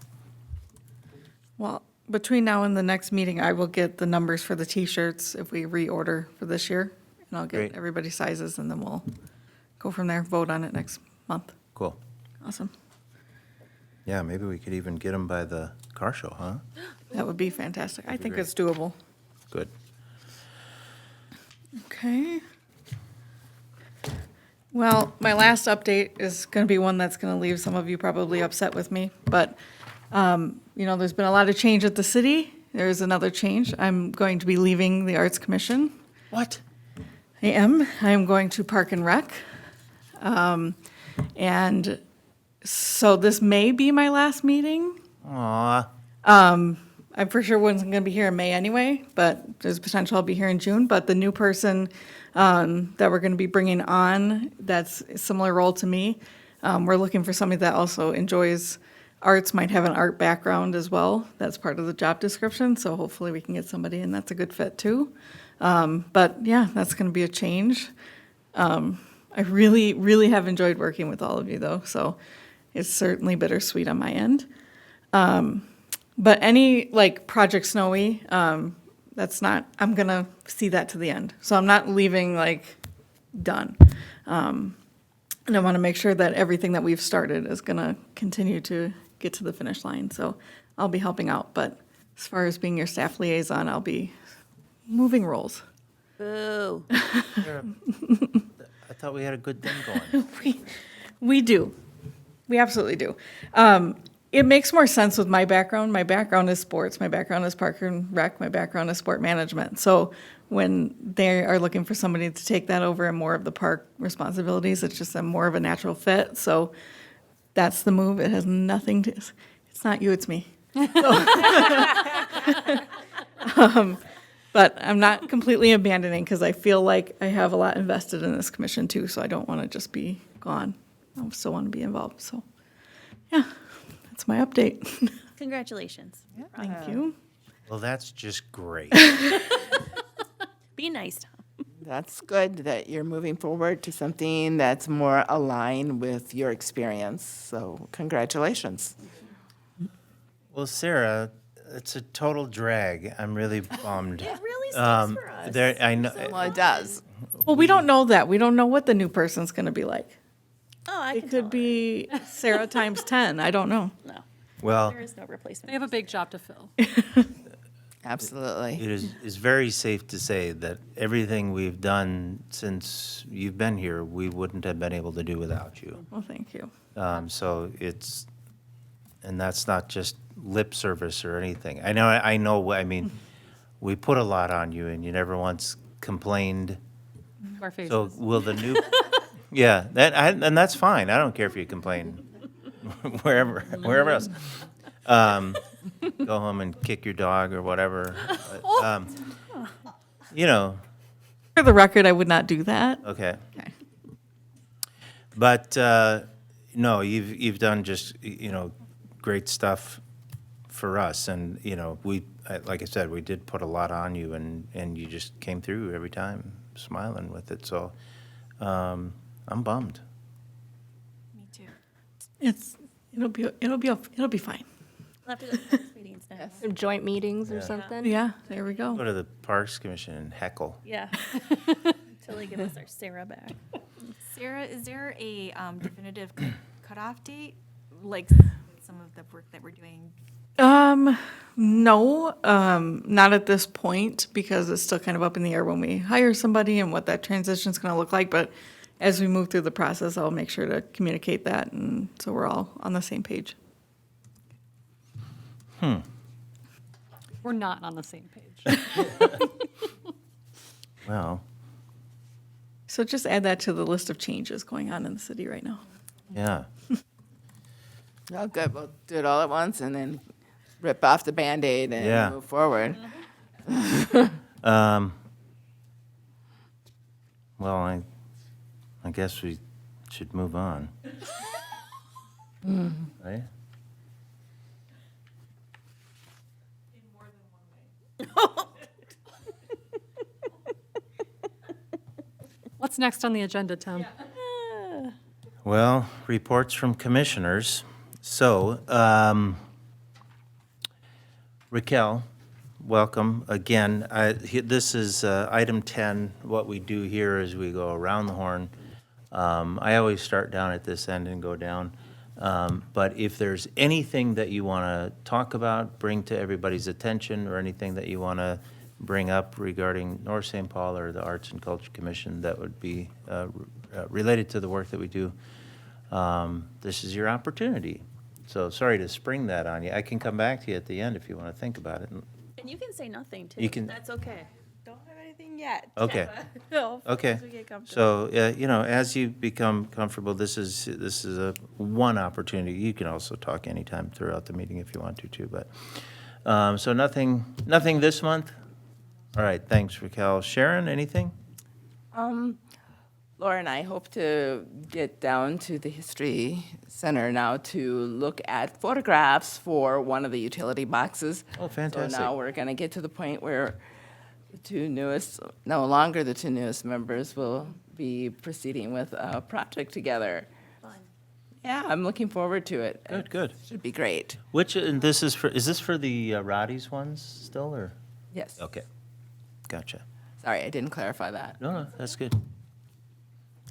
B: Well, between now and the next meeting, I will get the numbers for the T-shirts if we reorder for this year. And I'll
A: Great.
B: get everybody's sizes and then we'll go from there, vote on it next month.
A: Cool.
B: Awesome.
A: Yeah, maybe we could even get them by the car show, huh?
B: That would be fantastic. I
A: That'd be
B: think
A: great.
B: it's doable.
A: Good.
B: Okay. Well, my last update is going to be one that's going to leave some of you probably upset with me, but, there's been a lot of change at the city. There is another change. I'm going to be leaving the Arts Commission.
A: What?
B: I am. I am going to Park and Rec. And so this may be my last meeting.
A: Aw,
B: I for sure wasn't going to be here in May anyway, but there's potential I'll be here in June. But the new person that we're going to be bringing on, that's a similar role to me, we're looking for somebody that also enjoys arts, might have an art background as well. That's part of the job description, so hopefully we can get somebody in that's a good fit too. But yeah, that's going to be a change. I really, really have enjoyed working with all of you though, so it's certainly bittersweet on my end. But any, like, Project Snowy, that's not, I'm gonna see that to the end. So I'm not leaving, like, done. And I wanna make sure that everything that we've started is gonna continue to get to the finish line. So I'll be helping out, but as far as being your staff liaison, I'll be moving roles.
F: Boo.
A: I thought we had a good thing going.
B: We do. We absolutely do. It makes more sense with my background. My background is sports. My background is Park and Rec. My background is sport management. So when they are looking for somebody to take that over and more of the park responsibilities, it's just a more of a natural fit. So that's the move. It has nothing to, it's not you, it's me. But I'm not completely abandoning because I feel like I have a lot invested in this commission too. So I don't want to just be gone. I still want to be involved. So yeah. That's my update.
F: Congratulations.
B: Thank you.
A: Well, that's just great.
F: Be nice, Tom.
H: That's good that you're moving forward to something that's more aligned with your experience. So congratulations.
A: Well, Sarah, it's a total drag. I'm really bummed.
F: It really stinks for us.
A: There, I know.
H: Well, it does.
B: Well, we don't know that. We don't know what the new person's going to be like.
F: Oh, I
B: It
F: can
B: could
F: tell
B: be Sarah times 10. I don't know.
F: her. No,
A: Well,
F: there is no replacement.
C: They have a big job to fill.
H: Absolutely.
A: it is very safe to say that everything we've done since you've been here, we wouldn't have been able to do without you.
B: Well, thank you.
A: So it's, and that's not just lip service or anything. I know, I mean, we put a lot on you and you never once complained.
C: To our faces.
A: So will the new, yeah, and that's fine. I don't care if you complain wherever else. Go home and kick your dog or whatever. But, you know,
B: For the record, I would not do that.
A: okay.
B: Okay.
A: But, no, you've done just, great stuff for us. And, like I said, we did put a lot on you and you just came through every time smiling with it. So, I'm bummed.
D: Me too.
B: It'll be fine.
F: We'll have to go to the next meetings now.
G: Some joint meetings or something?
B: Yeah, there we
A: Go
B: go.
A: to the Parks Commission and heckle.
F: Yeah. Until they give us our Sarah back.
D: Sarah, is there a definitive cutoff date? Like some of the work that we're doing?
B: No, not at this point because it's still kind of up in the air when we hire somebody and what that transition is going to look like. But as we move through the process, I'll make sure to communicate that and so we're all on the same page.
C: We're not on the same page.
A: Well,
B: So just add that to the list of changes going on in the city right now.
A: yeah.
H: Oh, good. We'll do it all at once and then rip off the Band-Aid and
A: Yeah.
H: move forward.
A: Well, I guess we should move on. Right?
C: What's next on the agenda, Tom?
A: Well, reports from commissioners. So, Raquel, welcome again. This is item 10. What we do here is we go around the horn. I always start down at this end and go down. But if there's anything that you want to talk about, bring to everybody's attention, or anything that you want to bring up regarding North St. Paul or the Arts and Culture Commission that would be related to the work that we do, this is your opportunity. So sorry to spring that on you. I can come back to you at the end if you want to think about it.
F: And you can say nothing too.
A: You can-
F: That's okay.
E: Don't have anything anything yet.
A: Okay.
E: No,
A: Okay.
E: as we get comfortable.
A: So, you know, as you become comfortable, this is a one opportunity. You can also talk anytime throughout the meeting if you want to too, but, so nothing this month? All right, thanks, Raquel. Sharon, anything?
H: Laura and I hope to get down to the History Center now to look at photographs for one of the utility boxes.
A: Oh, fantastic.
H: So now we're going to get to the point where the two newest, no longer the two newest members will be proceeding with a project together. Yeah, I'm looking forward to it.
A: Good, good.
H: Should be great.
A: Which, and this is this for the Roddy's ones still, or?
H: Yes.
A: Okay, gotcha.
H: Sorry, I didn't clarify that.
A: No, that's good.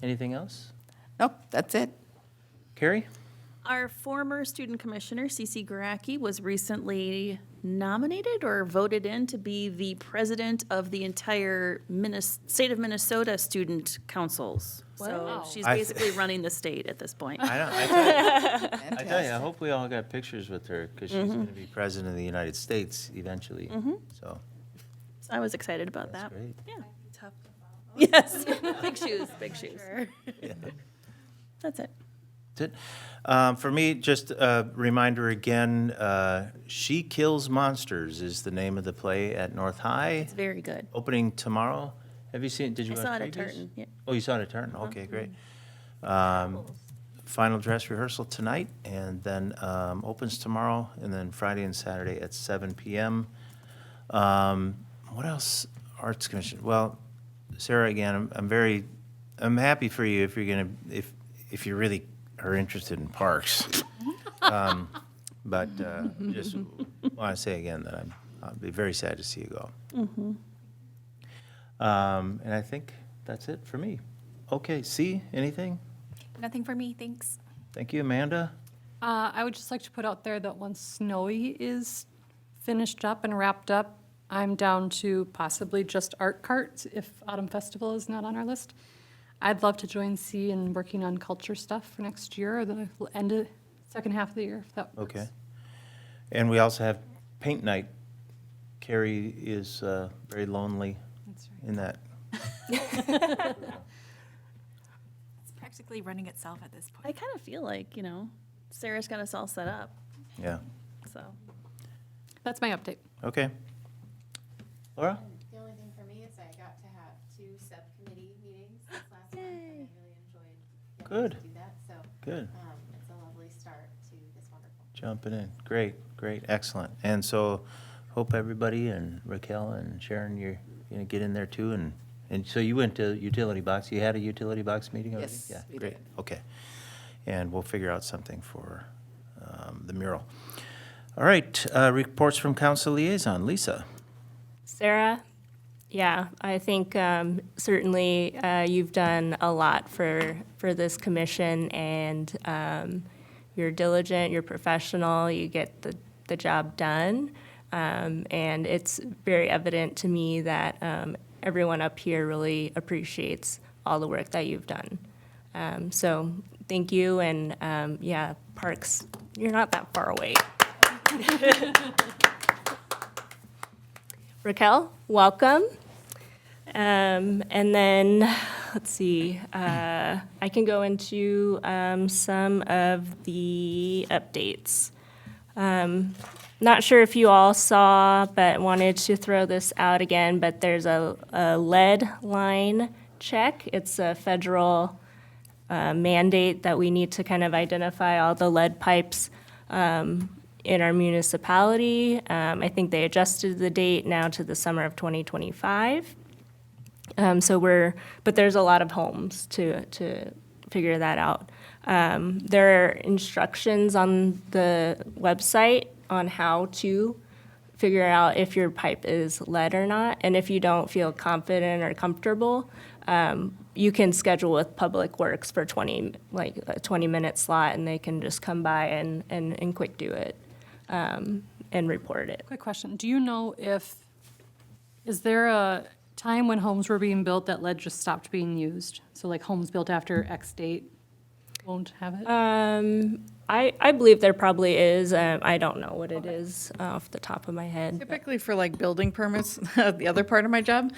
A: Anything else?
H: Nope, that's it.
A: Carrie?
F: Our former student commissioner, Cece Garacki, was recently nominated or voted in to be the president of the entire state of Minnesota Student Councils. So she's
A: I-
F: basically running the state at this point.
A: I tell you, I hope we all got pictures with her, because she's going to be president of the United States eventually, so
F: So I was excited about
A: that's
F: that.
A: great.
F: Yeah.
E: Tough.
F: Yes. Big shoes, big shoes. That's it.
A: That's it. For me, just a reminder again, She Kills Monsters is the name of the play at North High,
F: It's very good.
A: opening tomorrow. Have you seen, did you
F: I
A: watch
F: saw it at
A: previews?
F: Tartan. Yeah.
A: Oh, you saw it at Tartan? Okay, great. Final dress rehearsal tonight, and then opens tomorrow, and then Friday and Saturday at 7 p.m. What else? Arts Commission. Well, Sarah, again, I'm happy for you if you're gonna, if you really are interested in parks. But just want to say again that I'll be very sad to see you go. And I think that's it for me. Okay, C, anything?
D: Nothing for me, thanks.
A: Thank you, Amanda.
C: I would just like to put out there that once Snowy is finished up and wrapped up, I'm down to possibly just art carts if Autumn Festival is not on our list. I'd love to join C in working on culture stuff for next year or the end of, second half of the year, if that works.
A: Okay. And we also have paint night. Carrie is very lonely
C: That's right.
A: in that.
D: It's practically running itself at this
F: I
D: point.
F: kind of feel like, Sarah's got us all set up,
A: Yeah.
F: so.
C: That's my update.
A: Okay. Laura?
I: The only thing for me is I got to have 2 subcommittee meetings this last month, and I really enjoyed getting
A: Good.
I: to do that. So
A: Good.
I: it's a lovely start to this wonderful.
A: Jumping in. Great, great, excellent. And so hope everybody and Raquel and Sharon, you're going to get in there too. And so you went to utility box. You had a utility box meeting already?
H: Yes,
A: Yeah,
H: we
A: great.
H: did.
A: Okay. And we'll figure out something for the mural. All right, reports from council liaison. Lisa?
G: Sarah, yeah, I think certainly you've done a lot for this commission, and you're diligent, you're professional, you get the job done, and it's very evident to me that everyone up here really appreciates all the work that you've done. So thank you, and yeah, Parks, you're not that far away. Raquel, welcome. And then, let's see, I can go into some of the updates. Not sure if you all saw, but wanted to throw this out again, but there's a lead line check. It's a federal mandate that we need to kind of identify all the lead pipes in our municipality. I think they adjusted the date now to the summer of 2025. But there's a lot of homes to figure that out. There are instructions on the website on how to figure out if your pipe is lead or not. And if you don't feel confident or comfortable, you can schedule with Public Works for a 20-minute slot, and they can just come by and quick do it and report it.
C: Quick question. Do you know is there a time when homes were being built that lead just stopped being used? So like homes built after X date won't have it?
G: I believe there probably is. I don't know what it is off the top of my head.
B: Typically for like building permits, the other part of my job,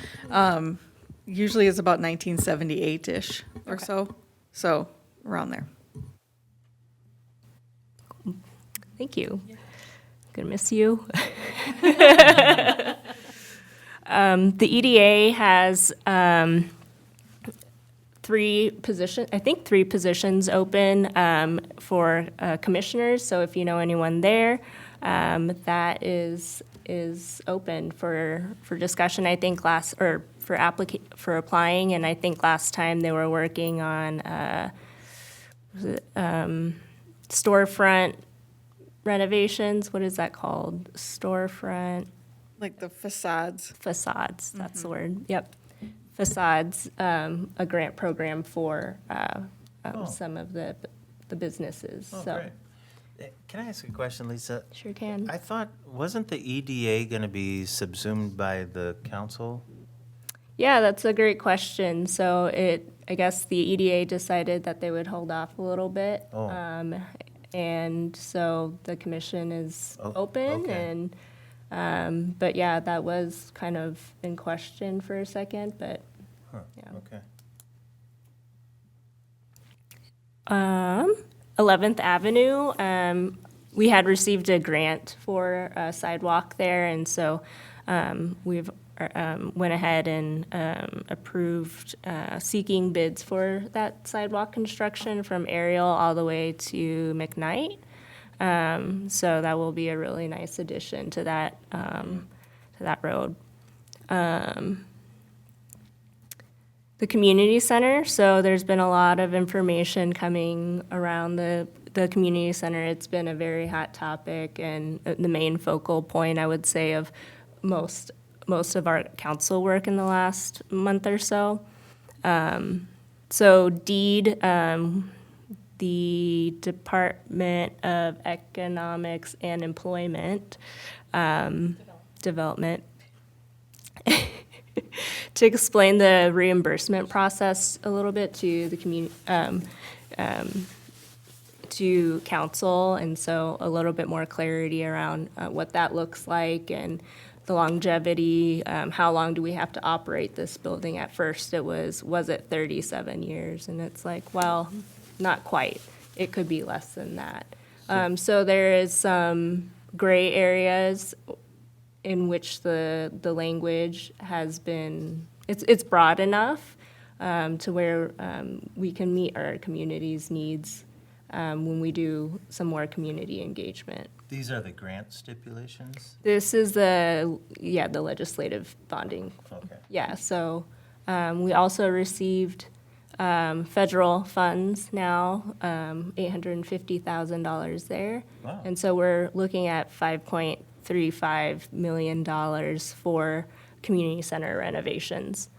B: usually is about 1978-ish or so around there.
G: Thank you. Gonna miss you. The EDA has three positions open for commissioners. So if you know anyone there, that is open for discussion. I think for applying, and I think last time they were working on storefront renovations. What is that called? Storefront
B: Like the facades.
G: facades. That's the word. Yep. Facades, a grant program for some of the businesses.
A: Oh,
G: So
A: great. Can I ask a question, Lisa?
G: sure can.
A: I thought, wasn't the EDA going to be subsumed by the council?
G: Yeah, that's a great question. So I guess the EDA decided that they would hold off a little bit.
A: Oh.
G: And so the commission is
A: Oh,
G: open
A: okay.
G: and, but yeah, that was kind of in question for a second, but
A: Huh,
G: Yeah.
A: okay.
G: 11th Avenue, we had received a grant for a sidewalk there, and so we've went ahead and approved seeking bids for that sidewalk construction from Ariel all the way to McKnight. So that will be a really nice addition to that road. The community center, so there's been a lot of information coming around the community center. It's been a very hot topic and the main focal point, I would say, of most of our council work in the last month or so. So DEED, the Department of Economics and Employment Development, to explain the reimbursement process a little bit to the community, to council, and so a little bit more clarity around what that looks like and the longevity, how long do we have to operate this building? At first, was it 37 years? And it's like, well, not quite. It could be less than that. So there is some gray areas in which the language has been, it's broad enough to where we can meet our community's needs when we do some more community engagement.
A: These are the grant stipulations?
G: This is the legislative bonding.
A: Okay.
G: Yeah, so we also received federal funds now, $850,000 there.
A: Wow.
G: And so we're looking at $5.35 million for community center renovations,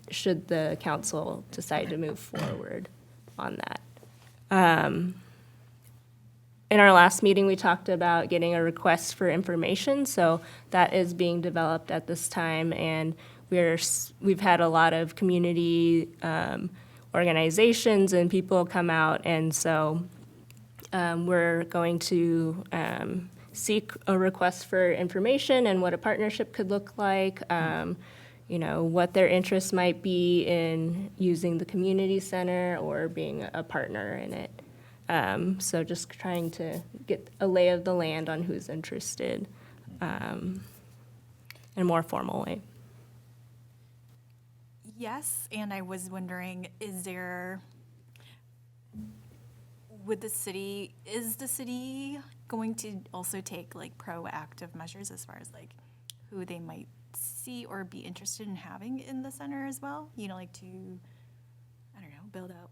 G: should the council decide to move forward on that. In our last meeting, we talked about getting a request for information, so that is being developed at this time, and we've had a lot of community organizations and people come out, and so we're going to seek a request for information and what a partnership could look like, what their interests might be in using the community center or being a partner in it. So just trying to get a lay of the land on who's interested in a more formal way.
D: Yes, and I was wondering, is the city going to also take like proactive measures as far as like who they might see or be interested in having in the center as well? Like to, I don't know, build out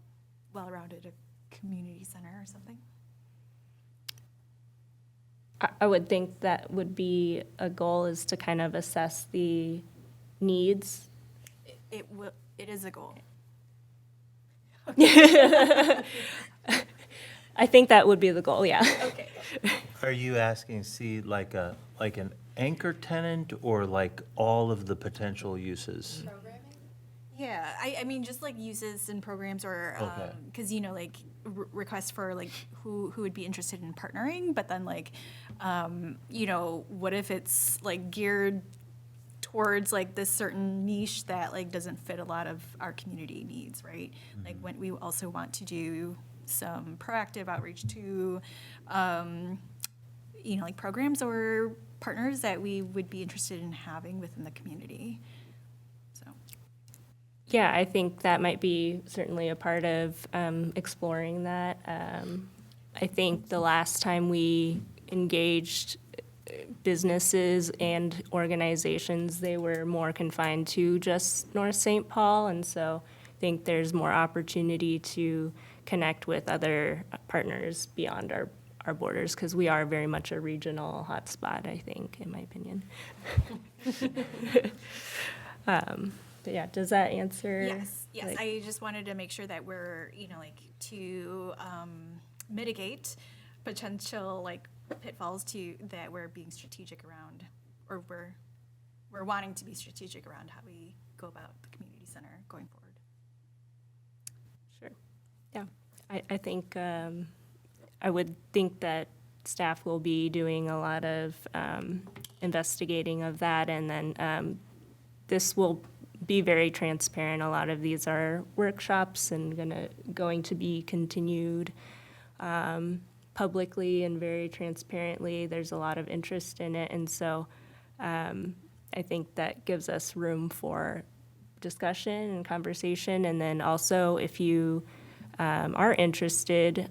D: well-rounded a community center or something?
G: I would think that would be a goal, is to kind of assess the needs.
D: It is a goal.
G: I think that would be the goal, yeah.
D: Okay.
A: Are you asking, like an anchor tenant or like all of the potential uses?
D: Yeah, I mean, just like uses and programs or,
A: Okay.
D: because, like requests for like who would be interested in partnering, but then like, you know, what if it's like geared towards like this certain niche that like doesn't fit a lot of our community needs, right? Like when we also want to do some proactive outreach to, you know, like programs or partners that we would be interested in having within the community. So,
G: Yeah, I think that might be certainly a part of exploring that. I think the last time we engaged businesses and organizations, they were more confined to just North St. Paul, and so I think there's more opportunity to connect with other partners beyond our borders, because we are very much a regional hotspot, I think, in my opinion. But yeah, does that answer?
D: yes,
G: like-
D: I just wanted to make sure that we're, you know, like to mitigate potential like pitfalls to that we're being strategic around, or we're wanting to be strategic around how we go about the community center going forward.
G: Sure. Yeah, I think, I would think that staff will be doing a lot of investigating of that, and then this will be very transparent. A lot of these are workshops and going to be continued publicly and very transparently. There's a lot of interest in it, and so I think that gives us room for discussion and conversation. And then also, if you are interested,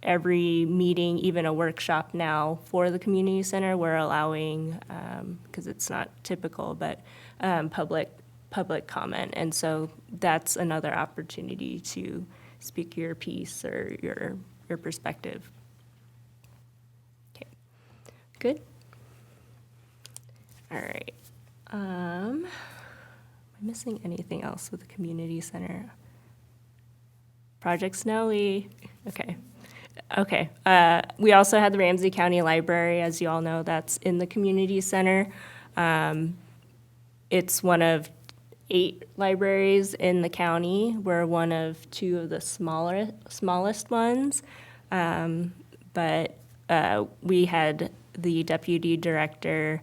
G: every meeting, even a workshop now for the community center, we're allowing, because it's not typical, but public comment. And so that's another opportunity to speak your piece or your perspective. Okay, good. All right. Am I missing anything else with the community center? Project Snowy. Okay. We also had the Ramsey County Library, as you all know, that's in the community center. It's one of 8 libraries in the county. We're one of 2 of the smallest ones. But we had the deputy director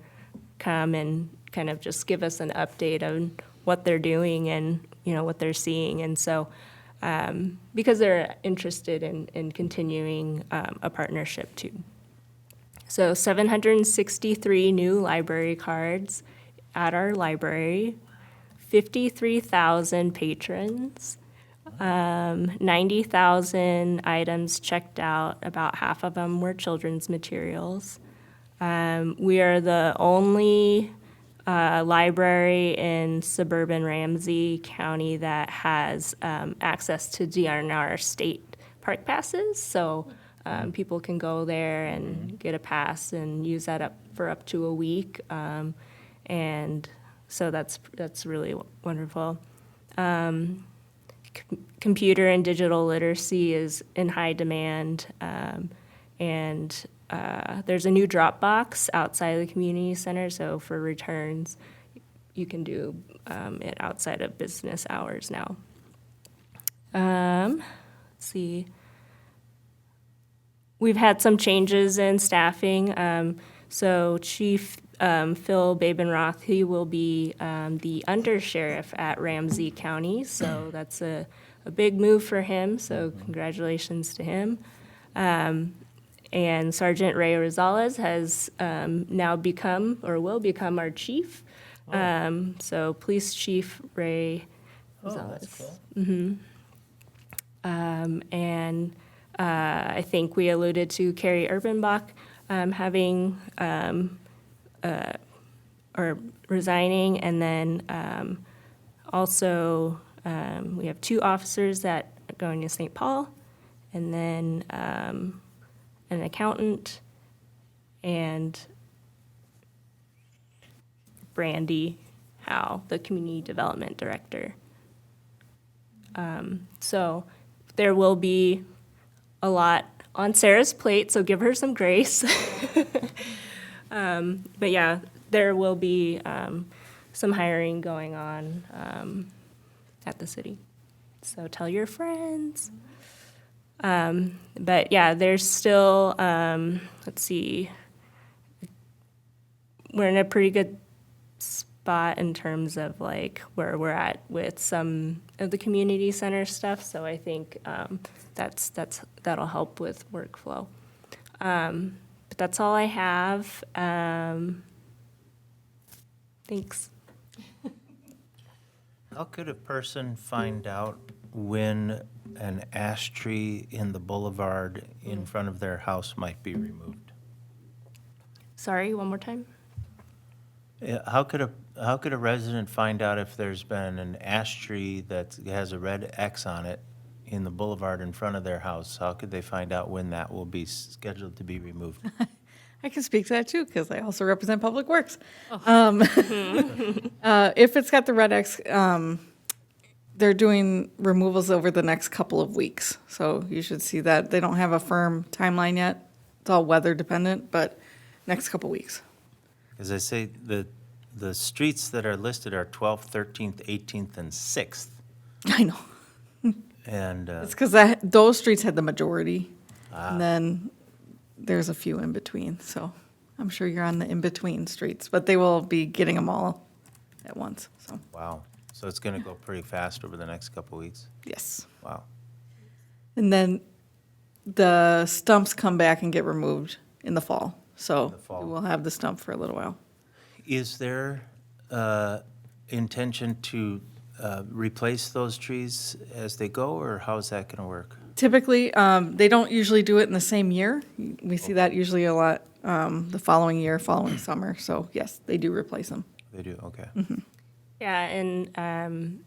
G: come and kind of just give us an update on what they're doing and, you know, what they're seeing. And so, because they're interested in continuing a partnership too. So 763 new library cards at our library, 53,000 patrons, 90,000 items checked out. About half of them were children's materials. We are the only library in suburban Ramsey County that has access to DNR state park passes. So people can go there and get a pass and use that for up to a week. And so that's really wonderful. Computer and digital literacy is in high demand, and there's a new drop box outside of the community center, so for returns, you can do it outside of business hours now. Let's see. We've had some changes in staffing. So Chief Phil Babenroth, he will be the undersheriff at Ramsey County, so that's a big move for him, so congratulations to him. And Sergeant Ray Rosales has now become, or will become, our chief. So Police Chief Ray Rosales.
A: Oh, that's cool.
G: And I think we alluded to Carrie Urbanbach having or resigning, and then also we have 2 officers that are going to St. Paul, and then an accountant, and Brandy Howe, the community development director. So there will be a lot on Sarah's plate, so give her some grace. But yeah, there will be some hiring going on at the city. So tell your friends. But yeah, there's still, let's see, we're in a pretty good spot in terms of like where we're at with some of the community center stuff. So I think that'll help with workflow. But that's all I have. Thanks.
A: How could a person find out when an ash tree in the boulevard in front of their house might be removed?
G: Sorry, one more time.
A: How could a resident find out if there's been an ash tree that has a red X on it in the boulevard in front of their house? How could they find out when that will be scheduled to be removed?
B: I can speak to that too, because I also represent Public Works. If it's got the red X, they're doing removals over the next couple of weeks. So you should see that. They don't have a firm timeline yet. It's all weather dependent, but next couple weeks.
A: As I say, the streets that are listed are 12th, 13th, 18th, and 6th.
B: I know.
A: And
B: It's because those streets had the majority. And then there's a few in between. So I'm sure you're on the in-between streets, but they will be getting them all at once. So,
A: wow, so it's going to go pretty fast over the next couple weeks.
B: yes.
A: Wow.
B: And then the stumps come back and get removed in the fall. So
A: the fall.
B: we'll have the stump for a little while.
A: Is there intention to replace those trees as they go, or how's that going to work?
B: Typically, they don't usually do it in the same year. We see that usually a lot the following year, following summer. So yes, they do replace them.
A: They do, okay.
G: Yeah, and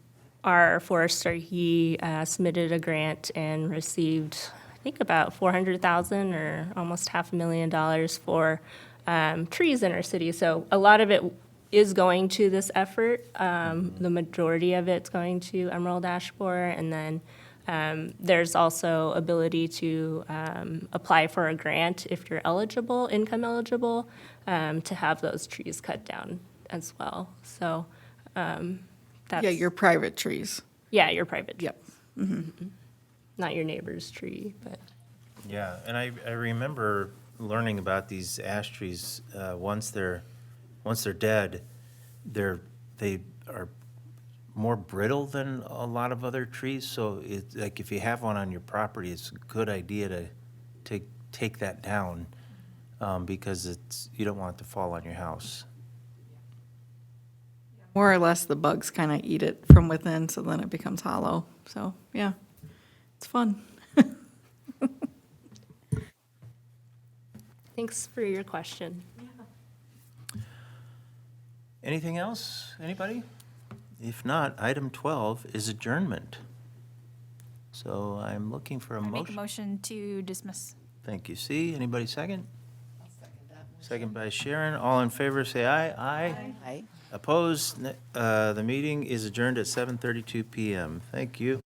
G: our forester, he submitted a grant and received, I think, about $400,000 or almost $500,000 for trees in our city. So a lot of it is going to this effort. The majority of it's going to Emerald Ash Borer, and then there's also ability to apply for a grant if you're eligible, income eligible, to have those trees cut down as well. So that's
B: Yeah, your private trees.
G: yeah, your private tree,
B: Yep.
G: not your neighbor's tree, but
A: Yeah, and I remember learning about these ash trees, once they're dead, they are more brittle than a lot of other trees, so it's like if you have one on your property, it's a good idea to take that down, because you don't want it to fall on your house.
B: More or less, the bugs kind of eat it from within, so then it becomes hollow. So yeah, it's fun.
G: thanks for your question.
A: Anything else? Anybody? If not, item 12 is adjournment. So I'm looking for a
D: I make a
A: motion.
D: motion to dismiss.
A: Thank you. C, anybody second? Second by Sharon. All in favor, say aye. Aye.
H: Aye.
A: Opposed? The meeting is adjourned at 7:32 PM. Thank you.